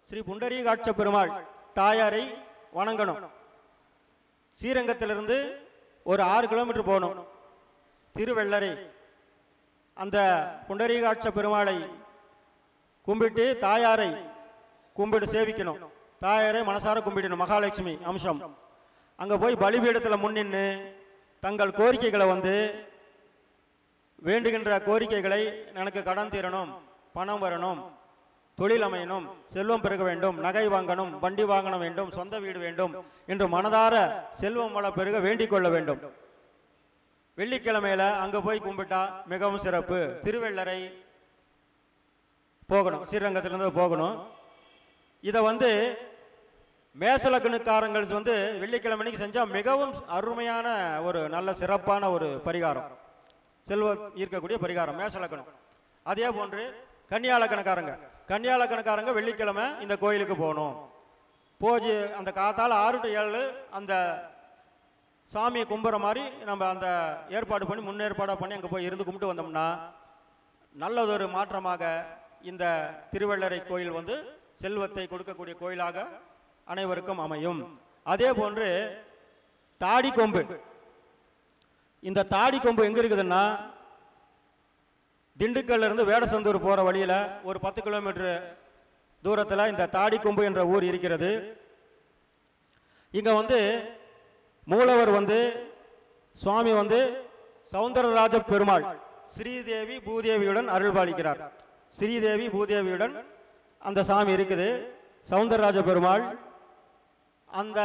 ஸ்ரீ புண்டரீகாட்ச பெருமாள் தாயாரை வணங்கணும். ஸ்ரீரங்கத்திலிருந்து ஒரு 6 கிலோமீட்டர் போகணும் திருவெள்ளரை. அந்த புண்டரீகாட்ச பெருமாளை கும்பிட்டு தாயாரை கும்பிட்டு சேவிக்கணும். தாயாரை மனசார கும்பிடணும், மகாலட்சுமி அம்சம். அங்கே போய் பலிபீடத்தில் முன்னின்று தங்கள் கோரிக்கைகளை வந்து வேண்டுகின்ற கோரிக்கைகளை, எனக்கு கடன் தீரணும், பணம் வரணும், தொழில் அமையணும், செல்வம் பெருக வேண்டும், நகை வாங்கணும், வண்டி வாங்கணும் வேண்டும், சொந்த வீடு வேண்டும் என்று மனதார செல்வம் வள பெருக வேண்டிக் கொள்ள வேண்டும். வெள்ளிக்கிழமையில அங்கே போய் கும்பிட்டா மிகவும் சிறப்பு. திருவெள்ளரை போகணும், ஸ்ரீரங்கத்திலிருந்து போகணும். இதை வந்து மேசலக்கணுக்காரங்கள் வந்து வெள்ளிக்கிழமைக்கு செஞ்சால் மிகவும் அருமையான ஒரு நல்ல சிறப்பான ஒரு பரிகாரம், செல்வம் ஈர்க்கக்கூடிய பரிகாரம் மேசலக்கணம். அதே போன்று கன்னியாலக்கணக்காரங்க வெள்ளிக்கிழமை இந்த கோயிலுக்கு போகணும். போஜி அந்த காத்தால் 6 to 7 அந்த சாமியை கும்புற மாதிரி நம்ம அந்த ஏற்பாடு பண்ணி, முன்னேற்பாடாக பண்ணி அங்கே போய் இருந்து கும்பிட்டு வந்தோம்னா நல்லதொரு மாற்றமாக இந்த திருவெள்ளரை கோயில் வந்து செல்வத்தை கொடுக்கக்கூடிய கோயிலாக அனைவருக்கும் அமையும். அதே போன்று தாடி கொம்பு, இந்த தாடி கொம்பு எங்கே இருக்குதுன்னா திண்டுக்கல்ல இருந்து வேடசந்தூர் போகிற வழியில் ஒரு 10 கிலோமீட்டர் தூரத்தில் இந்த தாடி கொம்பு என்ற ஊர் இருக்கிறது. இங்கே வந்து மூலவர் வந்து சுவாமி வந்து சௌந்தரராஜ பெருமாள் ஸ்ரீதேவி பூதேவியுடன் அருள்பாலிக்கிறார். ஸ்ரீதேவி பூதேவியுடன் அந்த சாமி இருக்குது, சௌந்தரராஜ பெருமாள். அந்த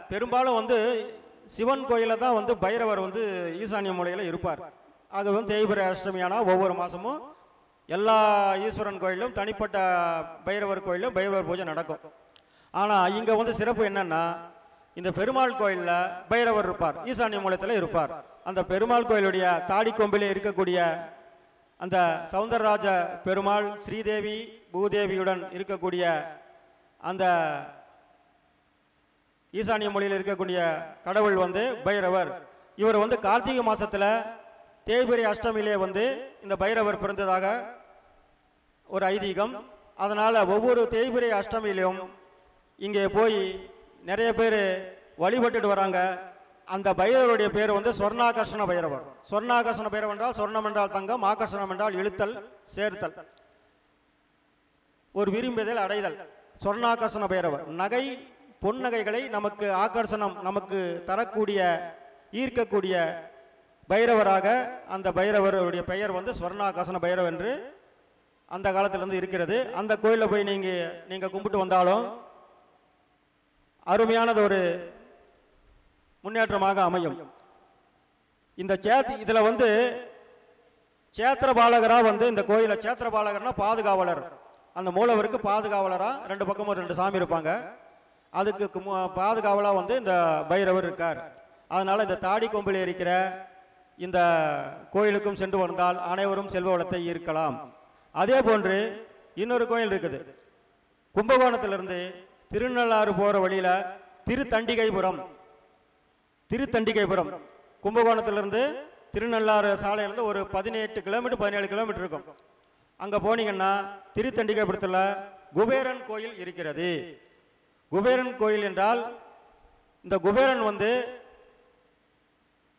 பெரும்பாலும் வந்து சிவன் கோயிலில் தான் வந்து பைரவர் வந்து ஈசானிய மூலையில் இருப்பார். ஆக வந்து தேய்பிரை அஷ்டமியானா ஒவ்வொரு மாதமும் எல்லா ஈஸ்வரன் கோயிலும் தனிப்பட்ட பைரவர் கோயிலும் பைரவர் பூஜை நடக்கும். ஆனால் இங்கே வந்து சிறப்பு என்னன்னா, இந்த பெருமாள் கோயிலில் பைரவர் இருப்பார், ஈசானிய மூலத்தில் இருப்பார். அந்த பெருமாள் கோயிலுடைய தாடி கொம்பிலே இருக்கக்கூடிய அந்த சௌந்தரராஜ பெருமாள் ஸ்ரீதேவி பூதேவியுடன் இருக்கக்கூடிய அந்த ஈசானிய மொழியில் இருக்கக்கூடிய கடவுள் வந்து பைரவர். இவர் வந்து கார்த்திகை மாதத்தில் தேய்பிரை அஷ்டமியிலே வந்து இந்த பைரவர் பிறந்ததாக ஒரு ஐதீகம். அதனால் ஒவ்வொரு தேய்பிரை அஷ்டமியிலும் இங்கே போய் நிறைய பேர் வழிபட்டுட்டு வராங்க. அந்த பைரவருடைய பேர் வந்து சொர்ணாகர்ஷண பைரவர். சொர்ணாகர்ஷண பைரவர் என்றால் சொர்ணம் என்றால் தங்கம், ஆகர்ஷணம் என்றால் இழுத்தல் சேர்த்தல், ஒரு விரும்பியதல் அடைதல். சொர்ணாகர்ஷண பைரவர். நகை பொன்னகைகளை நமக்கு ஆகர்ஷணம் நமக்கு தரக்கூடிய ஈர்க்கக்கூடிய பைரவராக அந்த பைரவருடைய பெயர் வந்து ஸ்வர்ணாகர்ஷண பைரவர் என்று அந்த காலத்திலிருந்து இருக்கிறது. அந்த கோயிலில் போய் நீங்கள் கும்பிட்டு வந்தாலும் அருமையானது ஒரு முன்னேற்றமாக அமையும். இந்த இதில் வந்து சேத்திரபாலகராக வந்து இந்த கோயிலை சேத்திரபாலகர்னா பாதுகாவலர், அந்த மூலவருக்கு பாதுகாவலராக 2 பக்கமும் 2 சாமி இருப்பாங்க. அதுக்கு பாதுகாவலாக வந்து இந்த பைரவர் இருக்கார். அதனால் இந்த தாடி கொம்பில் இருக்கிற இந்த கோயிலுக்கும் சென்று வந்தால் அனைவரும் செல்வ வளத்தை ஈர்க்கலாம். அதே போன்று இன்னொரு கோயில் இருக்குது. கும்பகோணத்திலிருந்து திருநள்ளாறு போகிற வழியில் திருத்தண்டிகைபுரம் கும்பகோணத்திலிருந்து திருநள்ளாறு சாலையிலேருந்து ஒரு 18 கிலோமீட்டர் 17 கிலோமீட்டர் இருக்கும். அங்கே போனீங்கன்னா திருத்தண்டிகைபுரத்தில் குபேரன் கோயில் இருக்கிறது. குபேரன் கோயில் என்றால் இந்த குபேரன் வந்து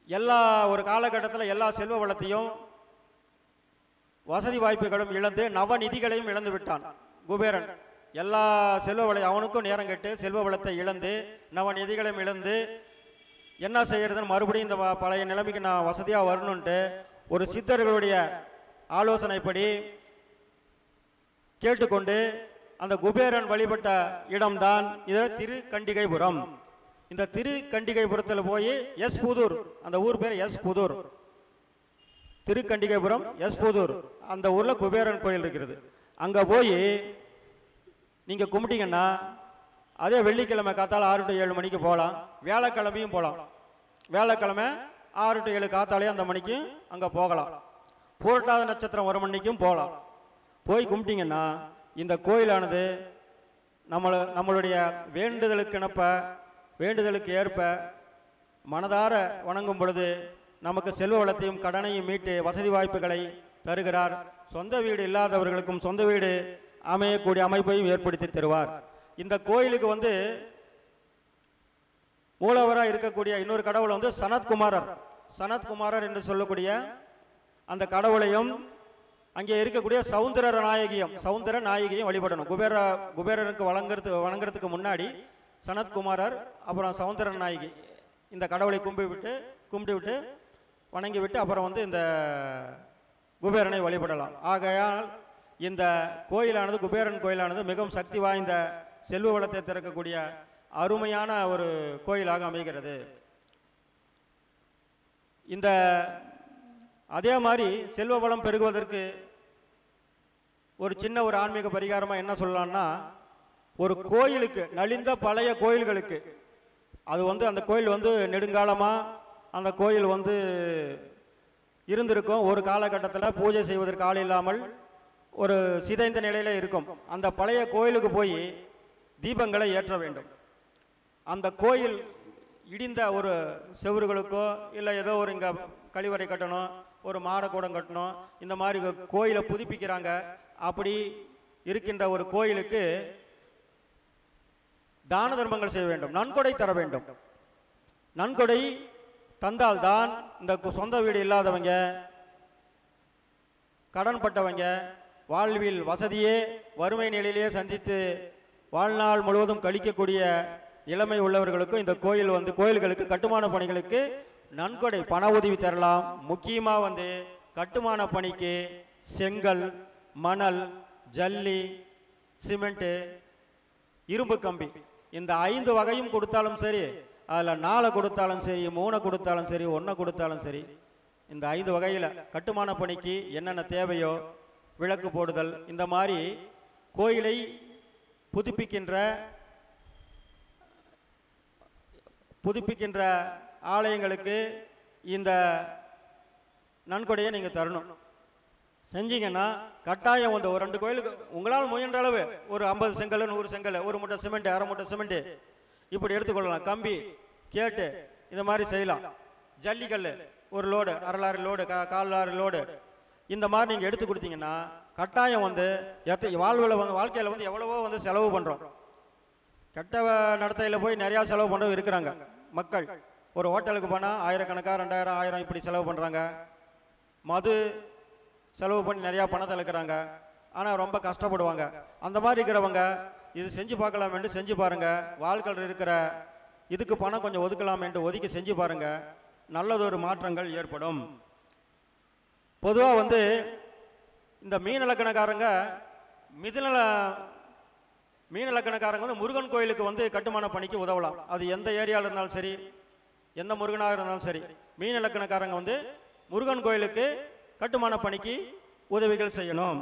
எல்லா ஒரு காலகட்டத்தில் எல்லா செல்வ வளத்தையும் வசதி வாய்ப்புகளும் இழந்து நவநிதிகளையும் இழந்து விட்டான். குபேரன் எல்லா செல்வ வள அவனுக்கும் நேரம் கெட்டு செல்வ வளத்தை இழந்து நவநிதிகளையும் இழந்து என்ன செய்யறதுன்னு மறுபடியும் இந்த பழைய நிலைமைக்கு நான் வசதியாக வரணுன்ட்டு ஒரு சித்தர்களுடைய ஆலோசனைப்படி கேட்டுக்கொண்டு அந்த குபேரன் வழிபட்ட இடம்தான் இதில் திருக்கண்டிகைபுரம். இந்த திருக்கண்டிகைபுரத்தில் போய் எஸ் புதூர், அந்த ஊர் பேர் எஸ் புதூர், திருக்கண்டிகைபுரம் எஸ் புதூர், அந்த ஊரில் குபேரன் கோயில் இருக்கிறது. அங்கே போய் நீங்கள் கும்பிட்டீங்கன்னா அதே வெள்ளிக்கிழமை காத்தால 6 to 7 மணிக்கு போகலாம், வியாழக்கிழமையும் போகலாம். வியாழக்கிழமை 6 to 7 காத்தாலே அந்த மணிக்கு அங்கே போகலாம். பூரட்டாத நட்சத்திரம் 1 மணிக்கும் போகலாம். போய் கும்பிட்டீங்கன்னா இந்த கோயிலானது நம்மளுடைய வேண்டுதலுக்கு ஏற்ப மனதார வணங்கும் பொழுது நமக்கு செல்வ வளத்தையும் கடனையும் மீட்டு வசதி வாய்ப்புகளை தருகிறார். சொந்த வீடு இல்லாதவர்களுக்கும் சொந்த வீடு அமையக்கூடிய அமைப்பையும் ஏற்படுத்தி தருவார். இந்த கோயிலுக்கு வந்து மூலவராக இருக்கக்கூடிய இன்னொரு கடவுள் வந்து சனத்குமாரர் என்று சொல்லக்கூடிய அந்த கடவுளையும் அங்கே இருக்கக்கூடிய சௌந்தர நாயகியும் வழிபடணும். குபேரருக்கு வணங்குறதுக்கு முன்னாடி சனத்குமாரர் அப்புறம் சௌந்தர நாயகி இந்த கடவுளை கும்பிட்டு விட்டு வணங்கிவிட்டு அப்புறம் வந்து இந்த குபேரனை வழிபடலாம். ஆகையால் இந்த கோயிலானது குபேரன் கோயிலானது மிகவும் சக்தி வாய்ந்த செல்வ வளத்தை திறக்கக்கூடிய அருமையான ஒரு கோயிலாக அமைகிறது. இந்த அதே மாதிரி செல்வ வளம் பெருகுவதற்கு ஒரு சின்ன ஒரு ஆன்மீக பரிகாரமாக என்ன சொல்லலாம்னா, ஒரு கோயிலுக்கு நலிந்த பழைய கோயில்களுக்கு அது வந்து அந்த கோயில் வந்து நெடுங்காலமாக அந்த கோயில் வந்து இருந்திருக்கும். ஒரு காலகட்டத்தில் பூஜை செய்வதற்கு ஆள் இல்லாமல் ஒரு சிதைந்த நிலையில் இருக்கும். அந்த பழைய கோயிலுக்கு போய் தீபங்களை ஏற்ற வேண்டும். அந்த கோயில் இடிந்த ஒரு செவறுகளுக்கோ இல்லை ஏதோ ஒரு இங்கே கழிவறை கட்டணும், ஒரு மாடக்கூடம் கட்டணும், இந்த மாதிரி கோயிலை புதுப்பிக்கிறாங்க. அப்படி இருக்கின்ற ஒரு கோயிலுக்கு தான தர்மங்கள் செய்ய வேண்டும், நன்கொடை தர வேண்டும். நன்கொடை தந்தால்தான் இந்த சொந்த வீடு இல்லாதவங்க, கடன்பட்டவங்க, வாழ்வில் வசதியே வறுமை நிலையிலேயே சந்தித்து வாழ்நாள் முழுவதும் கழிக்கக்கூடிய நிலைமை உள்ளவர்களுக்கும் இந்த கோயில்களுக்கு கட்டுமான பணிகளுக்கு நன்கொடை பண உதவி தரலாம். முக்கியமாக வந்து கட்டுமான பணிக்கு செங்கல், மணல், ஜல்லி, சிமெண்ட்டு, இரும்பு கம்பி இந்த 5 வகையும் கொடுத்தாலும் சரி, அதில் 4 கொடுத்தாலும் சரி, 3 கொடுத்தாலும் சரி, 1 கொடுத்தாலும் சரி, இந்த 5 வகையில் கட்டுமான பணிக்கு என்னென்ன தேவையோ விளக்கு போடுதல், இந்த மாதிரி கோயிலை புதுப்பிக்கின்ற ஆலயங்களுக்கு இந்த நன்கொடையை நீங்கள் தரணும். செஞ்சீங்கன்னா கட்டாயம் வந்து ஒரு 2 கோயிலுக்கு உங்களால் முயன்ற அளவு ஒரு 50 செங்கல், 100 செங்கல், ஒரு மூட்டை சிமெண்ட், அரை மூட்டை சிமெண்ட் இப்படி எடுத்துக்கொள்ளலாம். கம்பி கேட்டு இந்த மாதிரி செய்யலாம். ஜல்லிக்கல் ஒரு லோடு, அரை லாரி லோடு, 1/4 லாரி லோடு, இந்த மாதிரி நீங்கள் எடுத்து கொடுத்தீங்கன்னா கட்டாயம் வந்து வாழ்க்கையில் வந்து எவ்வளவோ வந்து செலவு பண்ணுறோம். கெட்ட நடத்தையில் போய் நிறையா செலவு பண்ணுறவங்க இருக்கிறாங்க மக்கள். ஒரு ஹோட்டலுக்கு போனால் ஆயிரக்கணக்காக 2000, 1000 இப்படி செலவு பண்ணுறாங்க. மது செலவு பண்ணி நிறையா பணத்தை இழுக்கிறாங்க. ஆனால் ரொம்ப கஷ்டப்படுவாங்க. அந்த மாதிரி இருக்கிறவங்க இது செஞ்சு பார்க்கலாமேன்ட்டு செஞ்சு பாருங்கள். வாழ்க்கையில் இருக்கிற இதுக்கு பணம் கொஞ்சம் ஒதுக்கலாமேன்ட்டு ஒதுக்கி செஞ்சு பாருங்கள். நல்லதொரு மாற்றங்கள் ஏற்படும். பொதுவாக வந்து இந்த மீனலக்கணக்காரங்க மீனலக்கணக்காரங்க வந்து முருகன் கோயிலுக்கு வந்து கட்டுமான பணிக்கு உதவலாம். அது எந்த ஏரியாவில் இருந்தாலும் சரி, எந்த முருகனாக இருந்தாலும் சரி, மீனலக்கணக்காரங்க வந்து முருகன் கோயிலுக்கு கட்டுமான பணிக்கு உதவிகள் செய்யணும்.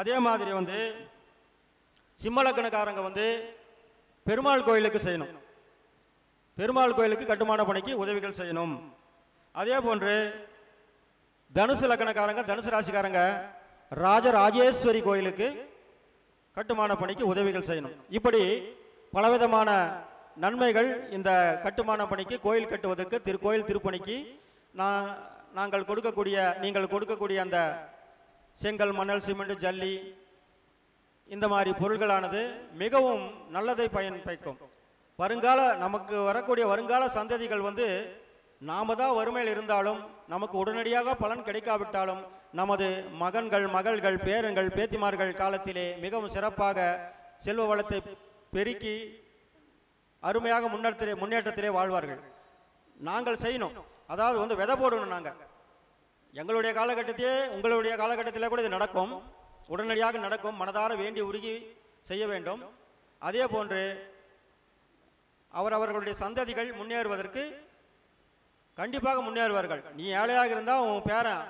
அதே மாதிரி வந்து சிம்மலக்கணக்காரங்க வந்து பெருமாள் கோயிலுக்கு செய்யணும். பெருமாள் கோயிலுக்கு கட்டுமான பணிக்கு உதவிகள் செய்யணும். அதே போன்று தனுசு லக்கணக்காரங்க, தனுசு ராசிக்காரங்க ராஜராஜேஸ்வரி கோயிலுக்கு கட்டுமான பணிக்கு உதவிகள் செய்யணும். இப்படி பலவிதமான நன்மைகள் இந்த கட்டுமான பணிக்கு, கோயில் கட்டுவதற்கு, கோயில் திருப்பணிக்கு நீங்கள் கொடுக்கக்கூடிய அந்த செங்கல், மணல், சிமெண்ட், ஜல்லி இந்த மாதிரி பொருள்களானது மிகவும் நல்லதை பயன்படுத்தும். நமக்கு வரக்கூடிய வருங்கால சந்ததிகள் வந்து நாம தான் வறுமையில் இருந்தாலும் நமக்கு உடனடியாக பலன் கிடைக்காவிட்டாலும் நமது மகன்கள், மகள்கள், பேரன்கள், பேத்திமார்கள் காலத்திலே மிகவும் சிறப்பாக செல்வ வளத்தை பெருக்கி அருமையாக முன்னேற்றத்திலே வாழ்வார்கள். நாங்கள் செய்யணும். அதாவது வந்து விதை போடணும். நாங்கள் எங்களுடைய காலகட்டத்திலே, உங்களுடைய காலகட்டத்திலே கூட இது நடக்கும், உடனடியாக நடக்கும். மனதார வேண்டி உருகி செய்ய வேண்டும். அதே போன்று அவர்களுடைய சந்ததிகள் முன்னேறுவதற்கு கண்டிப்பாக முன்னேறுவார்கள். நீ ஏழையாக இருந்தால் உன் பேரன்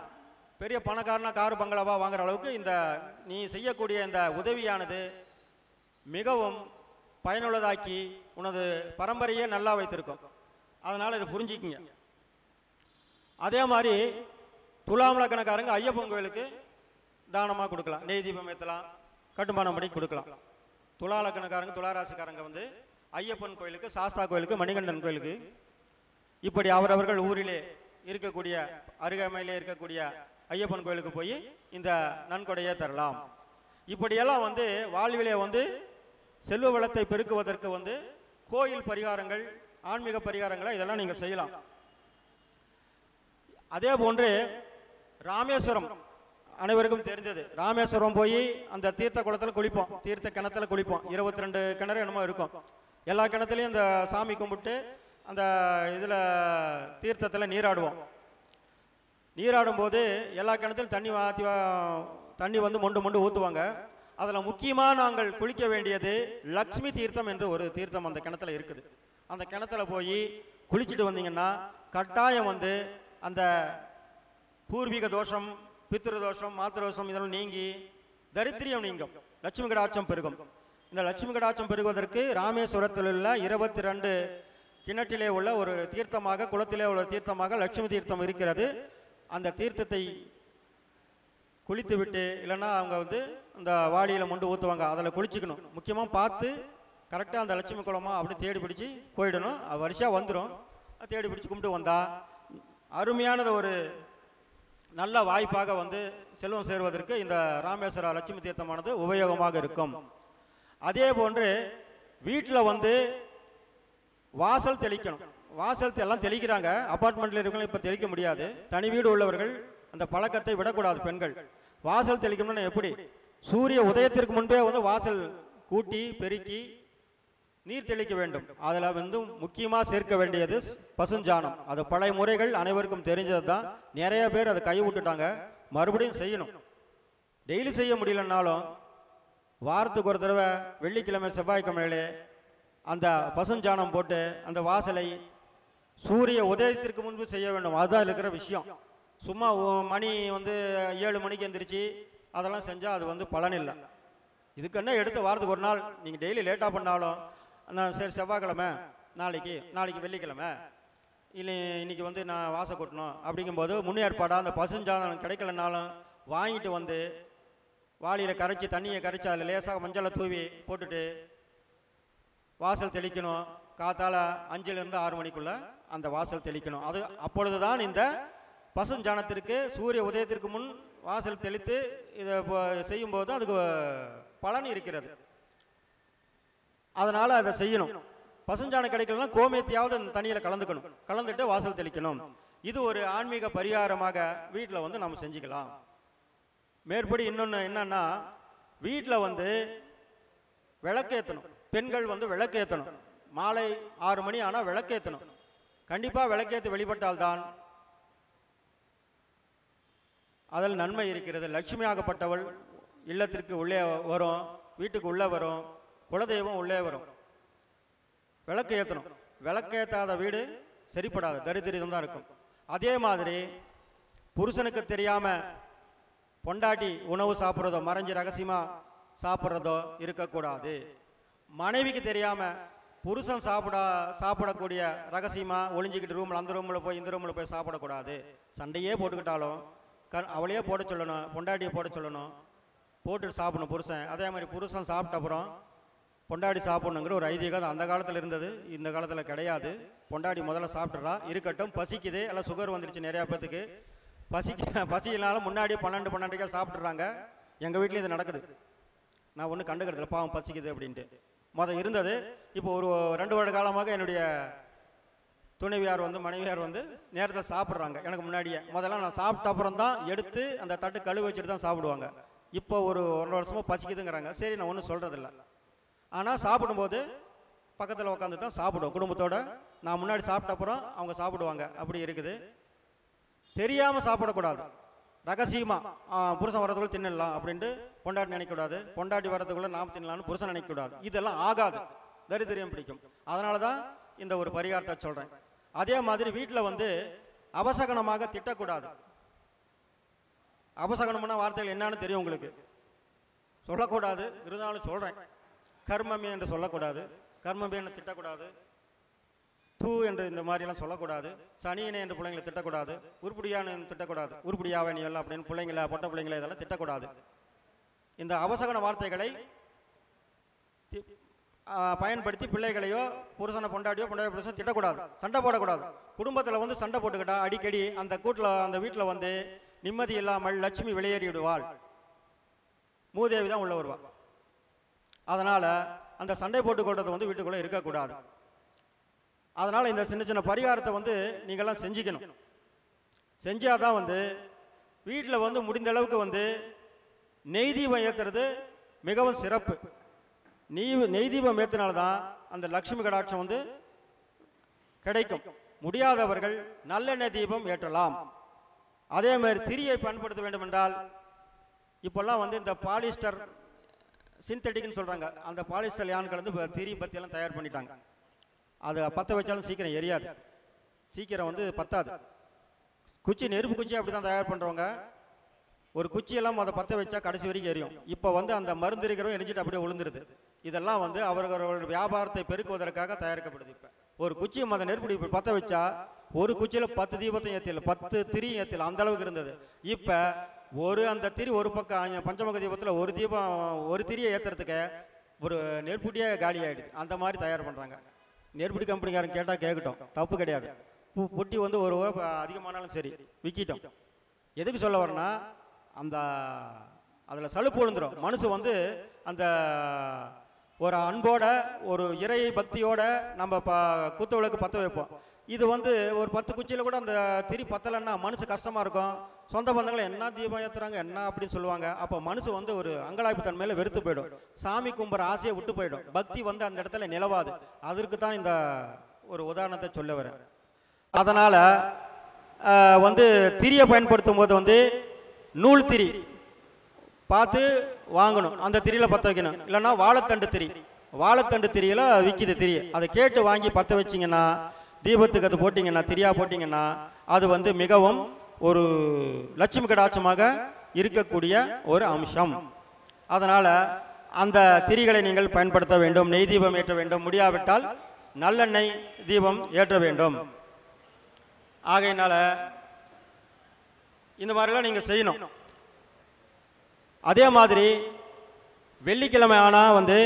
பெரிய பணக்காரனா காரு பங்களாவா வாங்குற அளவுக்கு இந்த நீ செய்யக்கூடிய இந்த உதவியானது மிகவும் பயனுள்ளதாக்கி உனது பரம்பரையே நல்லா வைத்திருக்கும். அதனால் இதை புரிஞ்சிக்கிங்க. அதே மாதிரி துலாம் லக்கணக்காரங்க ஐயப்பன் கோயிலுக்கு தானமாக கொடுக்கலாம். நெய் தீபம் ஏற்றலாம், கட்டுமானம் பண்ணி கொடுக்கலாம். துலா லக்கணக்காரங்க, துளாராசிக்காரங்க வந்து ஐயப்பன் கோயிலுக்கு, சாஸ்தா கோயிலுக்கு, மணிகண்டன் கோயிலுக்கு, இப்படி அவரவர்கள் ஊரிலே இருக்கக்கூடிய அருகாமையிலே இருக்கக்கூடிய ஐயப்பன் கோயிலுக்கு போய் இந்த நன்கொடையை தரலாம். இப்படியெல்லாம் வந்து வாழ்விலே வந்து செல்வ வளத்தை பெருக்குவதற்கு வந்து கோயில் பரிகாரங்கள், ஆன்மீக பரிகாரங்களை இதெல்லாம் நீங்கள் செய்யலாம். அதே போன்று ராமேஸ்வரம் அனைவருக்கும் தெரிஞ்சது. ராமேஸ்வரம் போய் அந்த தீர்த்த குளத்தில் குளிப்போம், தீர்த்த கிணத்துல குளிப்போம். 22 கிணறு என்னமோ இருக்கும். எல்லா கிணத்துலையும் இந்த சாமி கும்பிட்டு அந்த இதில் தீர்த்தத்தில் நீராடுவோம். நீராடும்போது எல்லா கிணத்துலையும் தண்ணி வந்து மொண்டு ஊற்றுவாங்க. அதில் முக்கியமாக நாங்கள் குளிக்க வேண்டியது லக்ஷ்மி தீர்த்தம் என்று ஒரு தீர்த்தம் அந்த கிணத்துல இருக்குது. அந்த கிணத்துல போய் குளிச்சுட்டு வந்தீங்கன்னா கட்டாயம் வந்து அந்த பூர்வீக தோஷம், பித்ரு தோஷம், மாத்திர தோஷம் இதெல்லாம் நீங்கி தரித்திரியம் நீங்கும், லட்சுமி கடாட்சம் பெருகும். இந்த லட்சுமி கடாட்சம் பெருகுவதற்கு ராமேஸ்வரத்தில் உள்ள 22 கிணற்றிலே உள்ள ஒரு தீர்த்தமாக, குளத்திலே உள்ள தீர்த்தமாக லட்சுமி தீர்த்தம் இருக்கிறது. அந்த தீர்த்தத்தை குளித்து விட்டு, இல்லைன்னா அவங்க வந்து இந்த வாளியில் மொண்டு ஊற்றுவாங்க, அதில் குளிச்சுக்கணும். முக்கியமாக பார்த்து கரெக்டாக அந்த லட்சுமி குளமாக அப்படி தேடி பிடிச்சி போயிடணும். அது வருஷம் வந்துடும். தேடி பிடிச்சி கும்பிட்டு வந்தால் அருமையானது ஒரு நல்ல வாய்ப்பாக வந்து செல்வம் சேர்வதற்கு இந்த ராமேஸ்வர லட்சுமி தீர்த்தமானது உபயோகமாக இருக்கும். அதே போன்று வீட்டில் வந்து வாசல் தெளிக்கணும். வாசல் எல்லாம் தெளிக்கிறாங்க, அப்பார்ட்மெண்ட்டில் இருக்கவங்க இப்போ தெளிக்க முடியாது. தனி வீடு உள்ளவர்கள் அந்த பழக்கத்தை விடக்கூடாது. பெண்கள் வாசல் தெளிக்கணும்னா எப்படி? சூரிய உதயத்திற்கு முன்பே வந்து வாசல் கூட்டி பெருக்கி நீர் தெளிக்க வேண்டும். அதில் வந்து முக்கியமாக சேர்க்க வேண்டியது பசுஞ்சாணம். அது பழைய முறைகள் அனைவருக்கும் தெரிஞ்சது தான். நிறைய பேர் அதை கை விட்டுட்டாங்க. மறுபடியும் செய்யணும். டெய்லி செய்ய முடியலன்னாலும் வாரத்துக்கு ஒரு தடவை வெள்ளிக்கிழமை, செவ்வாய்க்கிழமையிலே அந்த பசுஞ்சாணம் போட்டு அந்த வாசலை சூரிய உதயத்திற்கு முன்பு செய்ய வேண்டும். அதுதான் இருக்கிற விஷயம். சும்மா மணி வந்து 7 மணிக்கு எந்திரிச்சு அதெல்லாம் செஞ்சால் அது வந்து பலன் இல்லை. இதுக்கு என்ன எடுத்து வாரத்துக்கு ஒரு நாள் நீங்கள் டெய்லி லேட்டாக பண்ணாலும், சரி செவ்வாய்க்கிழமை நாளைக்கு வெள்ளிக்கிழமை இல்லை இன்றைக்கி வந்து நான் வாசல் கொட்டணும் அப்படிங்கும்போது முன்னேற்பாடாக அந்த பசுஞ்சாதனம் கிடைக்கலனாலும் வாங்கிட்டு வந்து வாளியில் கரைச்சி, தண்ணியை கரைச்சி அதில் லேசாக மஞ்சளை தூவி போட்டுட்டு வாசல் தெளிக்கணும். காத்தால 5லிருந்து 6 மணிக்குள்ளே அந்த வாசல் தெளிக்கணும். அது அப்பொழுது தான் இந்த பசுஞ்சாணத்திற்கு சூரிய உதயத்திற்கு முன் வாசல் தெளித்து இதை செய்யும்போது அதுக்கு பலன் இருக்கிறது. அதனால் அதை செய்யணும். பசுஞ்சாணம் கிடைக்கலன்னா கோமியத்தையாவது அந்த தண்ணியில் கலந்துட்டு வாசல் தெளிக்கணும். இது ஒரு ஆன்மீக பரிகாரமாக வீட்டில் வந்து நம்ம செஞ்சுக்கலாம். மேற்படி இன்னொன்று என்னன்னா, வீட்டில் வந்து விளக்கேற்றணும். பெண்கள் வந்து விளக்கேற்றணும். மாலை 6 மணி ஆனால் விளக்கேற்றணும். கண்டிப்பாக விளக்கேற்றி வெளிப்பட்டால்தான் அதில் நன்மை இருக்கிறது. லட்சுமியாகப்பட்டவள் இல்லத்திற்கு உள்ளே வரும், வீட்டுக்கு உள்ளே வரும், குலதெய்வம் உள்ளே வரும். விளக்கு ஏற்றணும். விளக்கேற்றாத வீடு சரிப்படாது, தரித்திரம் தான் இருக்கும். அதே மாதிரி புருஷனுக்கு தெரியாமல் பொண்டாட்டி உணவு சாப்பிட்றதோ, மறைஞ்சு ரகசியமாக சாப்பிட்றதோ இருக்கக்கூடாது. மனைவிக்கு தெரியாமல் புருஷன் சாப்பிடக்கூடிய ரகசியமாக ஒளிஞ்சிக்கிட்டு ரூமில், அந்த ரூமில் போய் இந்த ரூமில் போய் சாப்பிடக்கூடாது. சண்டையே போட்டுக்கிட்டாலும் அவளையே போட சொல்லணும், பொண்டாட்டியை போட சொல்லணும், போட்டு சாப்பிடணும் புருஷன். அதே மாதிரி புருஷன் சாப்பிட்ட அப்புறம் பொண்டாடி சாப்பிடணுங்கிற ஒரு ஐதீகம் அந்த காலத்தில் இருந்தது, இந்த காலத்தில் கிடையாது. பொண்டாடி முதல்ல சாப்பிட்றா, இருக்கட்டும், பசிக்குது, எல்லாம் சுகர் வந்துருச்சு நிறையா பேத்துக்கு, பசியினால முன்னாடியே 12-12க்கே சாப்பிட்றாங்க. எங்கள் வீட்லேயும் இது நடக்குது. நான் ஒன்றும் கண்டுக்கிறதில்ல, பாவம் பசிக்குது அப்படின்ட்டு. இருந்தது. இப்போ ஒரு 2 வருட காலமாக என்னுடைய துணைவியார் வந்து மனைவியார் வந்து நேரத்தில் சாப்பிட்றாங்க எனக்கு முன்னாடியே. முதல்ல நான் சாப்பிட்ட அப்புறம் தான் எடுத்து அந்த தட்டு கழுவி வச்சுட்டு தான் சாப்பிடுவாங்க. இப்போ ஒரு 1 வருஷமாக பசிக்குதுங்கிறாங்க. சரி, நான் ஒன்றும் சொல்கிறதில்ல. ஆனால் சாப்பிடும்போது பக்கத்தில் உட்காந்து தான் சாப்பிடுவோம் குடும்பத்தோடு. நான் முன்னாடி சாப்பிட்ட அப்புறம் அவங்க சாப்பிடுவாங்க. அப்படி இருக்குது. தெரியாமல் சாப்பிடக்கூடாது. ரகசியமாக புருஷன் வரதுக்குள்ளே தின்னலாம் அப்படின்ட்டு பொண்டாட்டி நினைக்கக்கூடாது. பொண்டாட்டி வரதுக்குள்ளே நாம் தின்னலான்னு புருஷன் நினைக்கக்கூடாது. இதெல்லாம் ஆகாது, தரித்திரியம் பிடிக்கும். அதனால தான் இந்த ஒரு பரிகாரத்தை சொல்கிறேன். அதே மாதிரி வீட்டில் வந்து அபசகனமாக திட்டக்கூடாது. அபசகனம்னா வார்த்தைகள் என்னன்னு தெரியும் உங்களுக்கு, சொல்லக்கூடாது. இருந்தாலும் சொல்கிறேன். கர்மமே என்று சொல்லக்கூடாது, கர்மமே என்று திட்டக்கூடாது, தூ என்று இந்த மாதிரிலாம் சொல்லக்கூடாது, சனியனே என்று பிள்ளைங்களை திட்டக்கூடாது, உருப்படியான திட்டக்கூடாது, உருப்படியாவே நீ எல்லாம் அப்படின்னு பிள்ளைங்களை, பொட்ட பிள்ளைங்களை இதெல்லாம் திட்டக்கூடாது. இந்த அபசகன வார்த்தைகளை பயன்படுத்தி பிள்ளைகளையோ புருஷனை பொண்டாட்டியோ புருஷன் திட்டக்கூடாது, சண்டை போடக்கூடாது. குடும்பத்தில் வந்து சண்டை போட்டுக்கிட்டா அடிக்கடி அந்த வீட்டில் வந்து நிம்மதி இல்லாமல் லட்சுமி வெளியேறி விடுவாள், மூதேவி தான் உள்ள வருவாள். அதனால் அந்த சண்டை போட்டுக்கொள்றது வந்து வீட்டுக்குள்ளே இருக்கக்கூடாது. அதனால் இந்த சின்ன சின்ன பரிகாரத்தை வந்து நீங்கள்லாம் செஞ்சுக்கணும். செஞ்சால் தான் வந்து வீட்டில் வந்து முடிந்த அளவுக்கு வந்து நெய் தீபம் ஏற்றுறது மிகவும் சிறப்பு. நெய் தீபம் ஏற்றினால்தான் அந்த லட்சுமி கடாட்சம் வந்து கிடைக்கும். முடியாதவர்கள் நல்லெண்ணெய் தீபம் ஏற்றலாம். அதே மாதிரி திரியை பயன்படுத்த வேண்டும் என்றால் இப்போல்லாம் வந்து இந்த பாலிஸ்டர் சிந்தட்டிக்னு சொல்கிறாங்க, அந்த பாலிஸ்டர் யான் கலந்து திரி பற்றியெல்லாம் தயார் பண்ணிட்டாங்க. அது பற்ற வச்சாலும் சீக்கிரம் எரியாது, சீக்கிரம் வந்து பத்தாது. குச்சி, நெருப்பு குச்சி அப்படி தான் தயார் பண்ணுறவங்க. ஒரு குச்சியெல்லாம் அதை பற்ற வச்சா கடைசி வரைக்கும் எரியும். இப்போ வந்து அந்த மருந்து இருக்கிறவங்க எரிஞ்சிட்டு அப்படியே விழுந்துருது. இதெல்லாம் வந்து அவர்களோட வியாபாரத்தை பெருக்குவதற்காக தயாரிக்கப்படுது. இப்போ ஒரு குச்சியை அதை நெருப்பு பற்ற வச்சா ஒரு குச்சியில் 10 தீபத்தையும் ஏற்றில, 10 திரியும் ஏற்றில, அந்த அளவுக்கு இருந்தது. இப்போ அந்த திரி ஒரு பக்கம் பஞ்சமுக தீபத்தில் ஒரு திரியை ஏற்றுறதுக்கு ஒரு நெருப்புட்டியே காலி ஆகிடுது. அந்த மாதிரி தயார் பண்ணுறாங்க. நெருப்புடி கம்பெனிக்காரன் கேட்டால் கேட்கட்டும், தப்பு கிடையாது. புட்டி வந்து ஒரு அதிகமானாலும் சரி விற்கிட்டோம். எதுக்கு சொல்ல வரேன்னா, அதில் சலுப்பு விழுந்துடும். மனசு வந்து அந்த ஒரு அன்போட ஒரு இறை பக்தியோட நம்ம குத்து விளக்கு பற்ற வைப்போம். இது வந்து ஒரு 10 குச்சியில் கூட அந்த திரி பத்தலைன்னா மனசு கஷ்டமாக இருக்கும். சொந்த பந்தங்களை என்ன தீபம் ஏற்றுறாங்க என்ன அப்படின்னு சொல்லுவாங்க. அப்போ மனசு வந்து ஒரு அங்கலாய்ப்பு தன்மையில் வெறுத்து போயிடும். சாமி கும்புற ஆசையை விட்டு போயிடும். பக்தி வந்து அந்த இடத்துல நிலவாது. அதற்கு தான் இந்த ஒரு உதாரணத்தை சொல்ல வரேன். அதனால் வந்து திரியை பயன்படுத்தும் போது வந்து நூல் திரி பார்த்து வாங்கணும், அந்த திரியில் பற்ற வைக்கணும். இல்லைன்னா வாழைத்தண்டு திரியில் விற்கிது திரி, அதை கேட்டு வாங்கி பற்ற வச்சிங்கன்னா, தீபத்துக்கு அது போட்டிங்கன்னா, திரியா போட்டிங்கன்னா அது வந்து மிகவும் ஒரு லட்சுமி கடாட்சமாக இருக்கக்கூடிய ஒரு அம்சம். அதனால் அந்த திரிகளை நீங்கள் பயன்படுத்த வேண்டும். நெய் தீபம் ஏற்ற வேண்டும். முடியாவிட்டால் நல்லெண்ணெய் தீபம் ஏற்ற வேண்டும். ஆகையினால இந்த மாதிரிலாம் நீங்கள் செய்யணும். அதே மாதிரி வெள்ளிக்கிழமை ஆனால் வந்து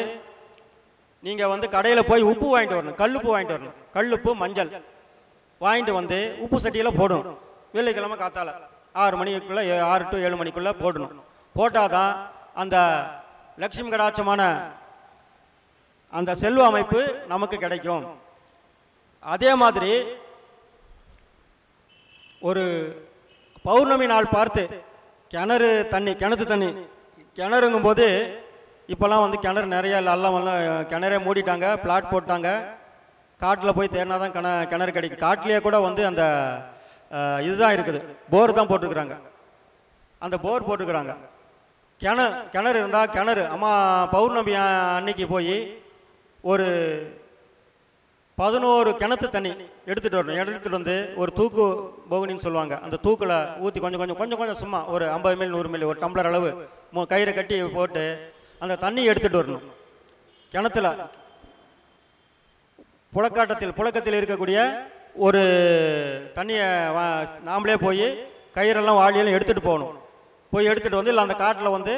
நீங்கள் வந்து கடையில் போய் உப்பு வாங்கிட்டு வரணும், கல்லுப்பு வாங்கிட்டு வரணும். கல்லுப்பு மஞ்சள் வாங்கிட்டு வந்து உப்பு சட்டியில் போடணும். வெள்ளிக்கிழமை காத்தால 6 மணிக்குள்ளே 6 to 7 மணிக்குள்ளே போடணும். போட்டால் தான் அந்த லட்சுமி கடாட்சமான அந்த செல்வ அமைப்பு நமக்கு கிடைக்கும். அதே மாதிரி ஒரு பௌர்ணமி நாள் பார்த்து கிணறு தண்ணி கிணறுங்கும் போது இப்போல்லாம் வந்து கிணறு நிறைய எல்லாம் வந்து கிணறே மூடிட்டாங்க, பிளாட் போட்டாங்க. காட்டில் போய் தேடினா தான் கிணறு கிடைக்கும். காட்டிலேயே கூட வந்து அந்த இதுதான் இருக்குது, போர் தான் போட்டுருக்குறாங்க. அந்த போர் போட்டுருக்குறாங்க. கிணறு இருந்தால் கிணறு அம்மா பௌர்ணமி அன்னைக்கு போய் ஒரு 11 கிணத்து தண்ணி எடுத்துகிட்டு வரணும். எடுத்துகிட்டு வந்து ஒரு தூக்கு போகணின்னு சொல்லுவாங்க, அந்த தூக்கில் ஊற்றி கொஞ்சம் சும்மா ஒரு 50 மில்லி 100 மில்லி ஒரு டம்ளர் அளவு கயிறை கட்டி போட்டு அந்த தண்ணி எடுத்துகிட்டு வரணும். கிணத்துல புழக்கத்தில் இருக்கக்கூடிய ஒரு தண்ணியை நாமளே போய் கயிறெல்லாம் வாளியெல்லாம் எடுத்துகிட்டு போகணும். போய் எடுத்துகிட்டு வந்து இல்லை அந்த காட்டில் வந்து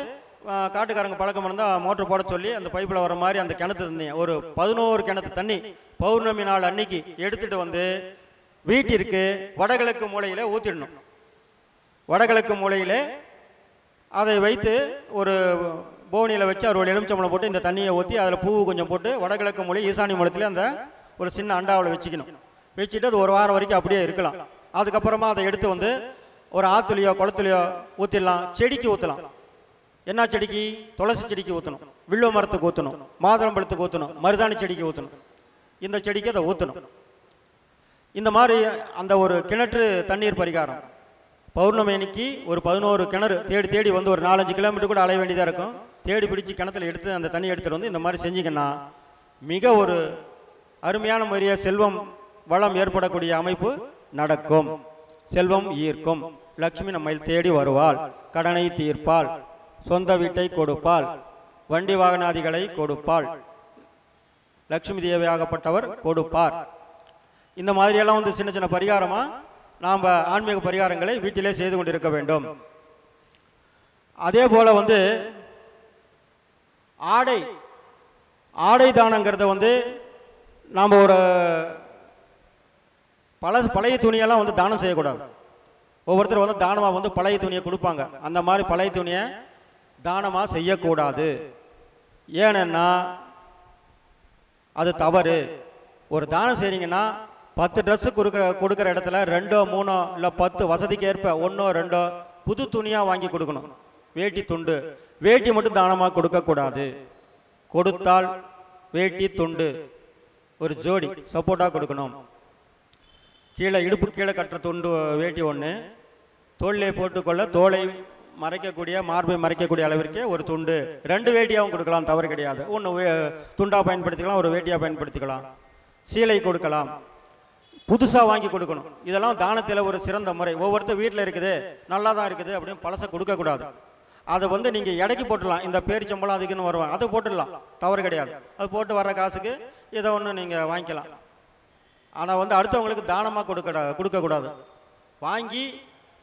காட்டுக்காரங்க பழக்கம் இருந்தால் மோட்டர் போட சொல்லி அந்த பைப்பில் வர மாதிரி அந்த கிணத்து தண்ணி ஒரு 11 கிணத்து தண்ணி பௌர்ணமி நாள் அன்னைக்கு எடுத்துகிட்டு வந்து வீட்டிற்கு வடகிழக்கு மூலையில் ஊற்றிடணும். வடகிழக்கு மூலையில் அதை வைத்து ஒரு போனியில் வச்சு அவர் ஒரு எலுமிச்சம்பழம் போட்டு இந்த தண்ணியை ஊற்றி அதில் பூ கொஞ்சம் போட்டு வடகிழக்கு மூலை ஈசானி மூலத்தில் அந்த ஒரு சின்ன அண்டாவில் வச்சுக்கணும். வச்சுட்டு அது ஒரு வாரம் வரைக்கும் அப்படியே இருக்கலாம். அதுக்கப்புறமா அதை எடுத்து வந்து ஒரு ஆற்றுலையோ குளத்துலையோ ஊற்றிடலாம். செடிக்கு ஊற்றலாம். என்ன செடிக்கு? துளசி செடிக்கு ஊற்றணும், வில்வ மரத்துக்கு ஊற்றணும், மாதுளம்பழத்துக்கு ஊற்றணும், மருதாணி செடிக்கு ஊற்றணும். இந்த செடிக்கு அதை ஊற்றணும். இந்த மாதிரி அந்த ஒரு கிணற்று தண்ணீர் பரிகாரம் பௌர்ணமி அன்னைக்கு ஒரு 11 கிணறு தேடி வந்து ஒரு 4-5 கிலோமீட்டர் கூட அலைய வேண்டியதாக இருக்கும். தேடி பிடிச்சி கிணத்துல எடுத்து அந்த தண்ணி எடுத்துகிட்டு வந்து இந்த மாதிரி செஞ்சிங்கன்னா மிக ஒரு அருமையான முறையாக செல்வம் வளம் ஏற்படக்கூடிய அமைப்பு நடக்கும். செல்வம் ஈர்க்கும். லட்சுமி நம்மை தேடி வருவாள். கடனை தீர்ப்பாள். சொந்த வீட்டை கொடுப்பாள். வண்டி வாகனாதிகளை கொடுப்பாள். லட்சுமி தேவையாகப்பட்டவர் கொடுப்பார். இந்த மாதிரியெல்லாம் வந்து சின்ன சின்ன பரிகாரமாக நாம் ஆன்மீக பரிகாரங்களை வீட்டிலே செய்து கொண்டிருக்க வேண்டும். அதே போல் வந்து ஆடை தானங்கிறத வந்து நாம் ஒரு பழைய துணியெல்லாம் வந்து தானம் செய்யக்கூடாது. ஒவ்வொருத்தர் வந்து தானமாக வந்து பழைய துணியை கொடுப்பாங்க. அந்த மாதிரி பழைய துணியை தானமாக செய்யக்கூடாது. ஏன்னா அது தவறு. ஒரு தானம் செய்றீங்கன்னா 10 ட்ரெஸ்ஸு கொடுக்குற இடத்துல 2 3 இல்லை 10 வசதிக்கு ஏற்ப 1 2 புது துணியாக வாங்கி கொடுக்கணும். வேட்டி துண்டு வேட்டி மட்டும் தானமாக கொடுக்கக்கூடாது. கொடுத்தால் வேட்டி துண்டு ஒரு ஜோடி சப்போர்ட்டாக கொடுக்கணும். இடுப்பு கீழே கட்டுற துண்டு வேட்டி ஒன்று, தோளிலே போட்டுக்கொள்ள தோலை மறைக்கக்கூடிய மார்பை மறைக்கக்கூடிய அளவிற்கு ஒரு துண்டு. 2 வேட்டியாகவும் கொடுக்கலாம், தவறு கிடையாது. ஒன்று துண்டாக பயன்படுத்திக்கலாம், ஒரு வேட்டியாக பயன்படுத்திக்கலாம். சீலை கொடுக்கலாம், புதுசாக வாங்கி கொடுக்கணும். இதெல்லாம் தானத்தில் ஒரு சிறந்த முறை. ஒவ்வொருத்தர் வீட்டில் இருக்குது, நல்லா தான் இருக்குது அப்படின்னு பழசை கொடுக்கக்கூடாது. அதை வந்து நீங்கள் எடைக்கு போட்டுடலாம். இந்த பேரிச்சம்பளம் அதுக்குன்னு வருவாங்க, அதை போட்டுடலாம், தவறு கிடையாது. அது போட்டு வர்ற காசுக்கு இதை ஒன்று நீங்கள் வாங்கிக்கலாம். ஆனால் வந்து அடுத்தவங்களுக்கு தானமாக கொடுக்கக்கூடாது. வாங்கி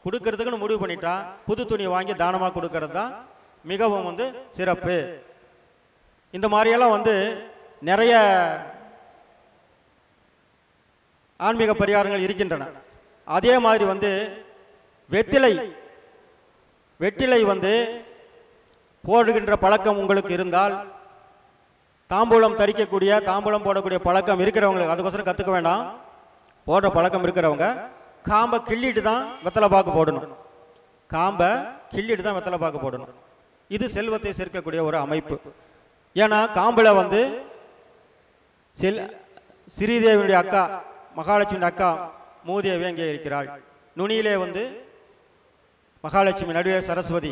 கொடுக்கறதுக்குன்னு முடிவு பண்ணிட்டா புது துணியை வாங்கி தானமாக கொடுக்கறது தான் மிகவும் வந்து சிறப்பு. இந்த மாதிரியெல்லாம் வந்து நிறைய ஆன்மீக பரிகாரங்கள் இருக்கின்றன. அதே மாதிரி வந்து வெற்றிலை வந்து போடுகின்ற பழக்கம் உங்களுக்கு இருந்தால், தாம்பூலம் தரிக்கக்கூடிய தாம்பூலம் போடக்கூடிய பழக்கம் இருக்கிறவங்களுக்கு அதுக்கோசரம் கற்றுக்க வேண்டாம். போடுற பழக்கம் இருக்கிறவங்க காம்பை கிள்ளிட்டு தான் வெத்தலை பாக்கு போடணும். காம்பை கிள்ளிட்டு தான் வெத்தலை பாக்கு போடணும். இது செல்வத்தை சேர்க்கக்கூடிய ஒரு அமைப்பு. ஏன்னா காம்பில் வந்து ஸ்ரீதேவியுடைய அக்கா மகாலட்சுமியுடைய அக்கா மூதேவி அங்கே இருக்கிறாள். நுனியிலே வந்து மகாலட்சுமி, நடுவே சரஸ்வதி,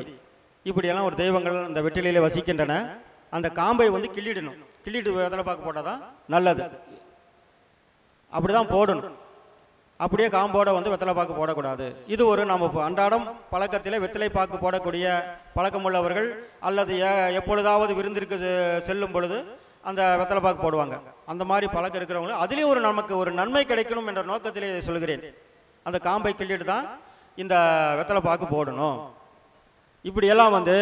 இப்படியெல்லாம் ஒரு தெய்வங்கள் அந்த வெற்றிலையிலே வசிக்கின்றன. அந்த காம்பை வந்து கிள்ளிடணும். கிள்ளிட்டு வெத்தலை பாக்கு போட்டால் தான் நல்லது. அப்படி தான் போடணும். அப்படியே காம்போட வந்து வெத்தலை பாக்கு போடக்கூடாது. இது ஒரு நம்ம அன்றாடம் பழக்கத்தில் வெத்தலை பாக்கு போடக்கூடிய பழக்கம் உள்ளவர்கள் அல்லது எப்பொழுதாவது விருந்திற்கு செல்லும் பொழுது அந்த வெத்தலை பாக்கு போடுவாங்க. அந்த மாதிரி பழக்கம் இருக்கிறவங்களும் அதுலேயும் ஒரு நமக்கு ஒரு நன்மை கிடைக்கணும் என்ற நோக்கத்திலே சொல்கிறேன். அந்த காம்பை கிள்ளிட்டு தான் இந்த வெத்தலை பாக்கு போடணும். இப்படியெல்லாம் வந்து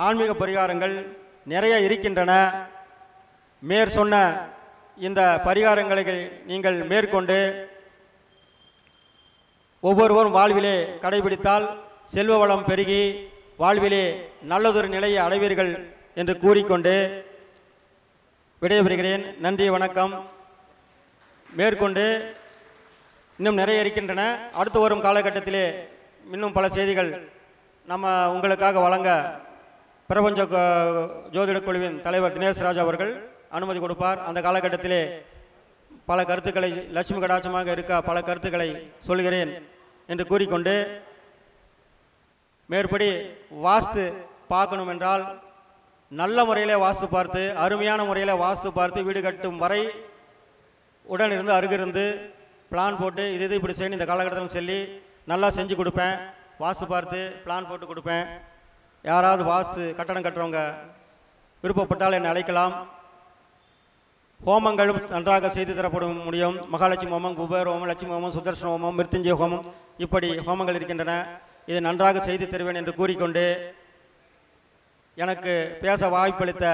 ஆன்மீக பரிகாரங்கள் நிறைய இருக்கின்றன. சொன்ன இந்த பரிகாரங்களை நீங்கள் மேற்கொண்டு ஒவ்வொருவரும் வாழ்விலே கடைபிடித்தால் செல்வ வளம் பெருகி வாழ்விலே நல்லதொரு நிலையை அடைவீர்கள் என்று கூறிக்கொண்டு விடைபெறுகிறேன். நன்றி, வணக்கம். மேற்கொண்டு இன்னும் நிறைய இருக்கின்றன. அடுத்து வரும் காலகட்டத்திலே இன்னும் பல செய்திகள் நம்ம உங்களுக்காக வழங்க பிரபஞ்ச ஜோதிட குழுவின் தலைவர் தினேஷ் ராஜ் அவர்கள் அனுமதி கொடுப்பார். அந்த காலகட்டத்திலே பல கருத்துக்களை லட்சுமி கடாட்சமாக இருக்க பல கருத்துக்களை சொல்கிறேன் என்று கூறிக்கொண்டு, மேற்படி வாஸ்து பார்க்கணும் என்றால் நல்ல முறையில் வாஸ்து பார்த்து, அருமையான முறையில் வாஸ்து பார்த்து வீடு கட்டும் வரை உடனிருந்து அருகிருந்து பிளான் போட்டு இது இப்படி செய்யணும் இந்த காலகட்டத்தில் சொல்லி நல்லா செஞ்சு கொடுப்பேன். வாஸ்து பார்த்து பிளான் போட்டு கொடுப்பேன். யாராவது வாஸ்து கட்டடம் கட்டுறவங்க விருப்பப்பட்டால் என்னை அழைக்கலாம். ஹோமங்களும் நன்றாக செய்து தரப்படும் முடியும். மகாலட்சுமி ஹோமம், குபேர ஹோமம், லட்சுமி ஹோமம், சுதர்ஷன ஹோமம், மிருத்யுஞ்சய ஹோமம், இப்படி ஹோமங்கள் இருக்கின்றன. இதை நன்றாக செய்து தருவேன் என்று கூறிக்கொண்டு, எனக்கு பேச வாய்ப்பளித்த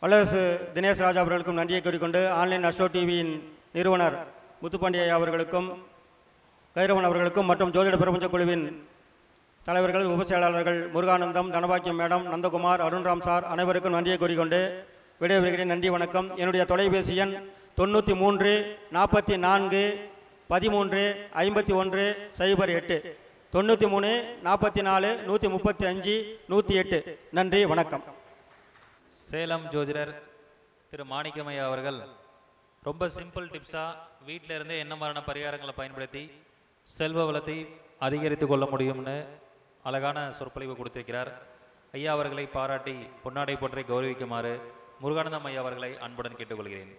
வல்லரசு தினேஷ் ராஜா அவர்களுக்கும் நன்றியை கூறிக்கொண்டு, ஆன்லைன் அஸ்ட்ரோ டிவியின் நிறுவனர் முத்துப்பாண்டிய அவர்களுக்கும் கைரவன் அவர்களுக்கும் மற்றும் ஜோதிட பிரபஞ்ச குழுவின் தலைவர்கள், உபசெயலாளர்கள் முருகானந்தம், தனபாக்கியம் மேடம், நந்தகுமார், அருண்ராம் சார் அனைவருக்கும் நன்றியை கூறிக்கொண்டு விடைபெறுகிறேன். நன்றி, வணக்கம். என்னுடைய தொலைபேசி எண் 93 44 13 51 08 93 44 135 108. நன்றி, வணக்கம். சேலம் ஜோதிடர் திரு மாணிக்கமையா அவர்கள் ரொம்ப சிம்பிள் டிப்ஸாக வீட்டில் இருந்தே என்ன மாதிரியான பரிகாரங்களை பயன்படுத்தி செல்வ வளத்தை அதிகரித்து கொள்ள முடியும்னு அழகான சொற்பொழிவு கொடுத்திருக்கிறார். ஐயா அவர்களை பாராட்டி பொன்னாடை போற்றி கௌரவிக்குமாறு முருகானந்தம் ஐயா அவர்களை அன்புடன் கேட்டுக்கொள்கிறேன்.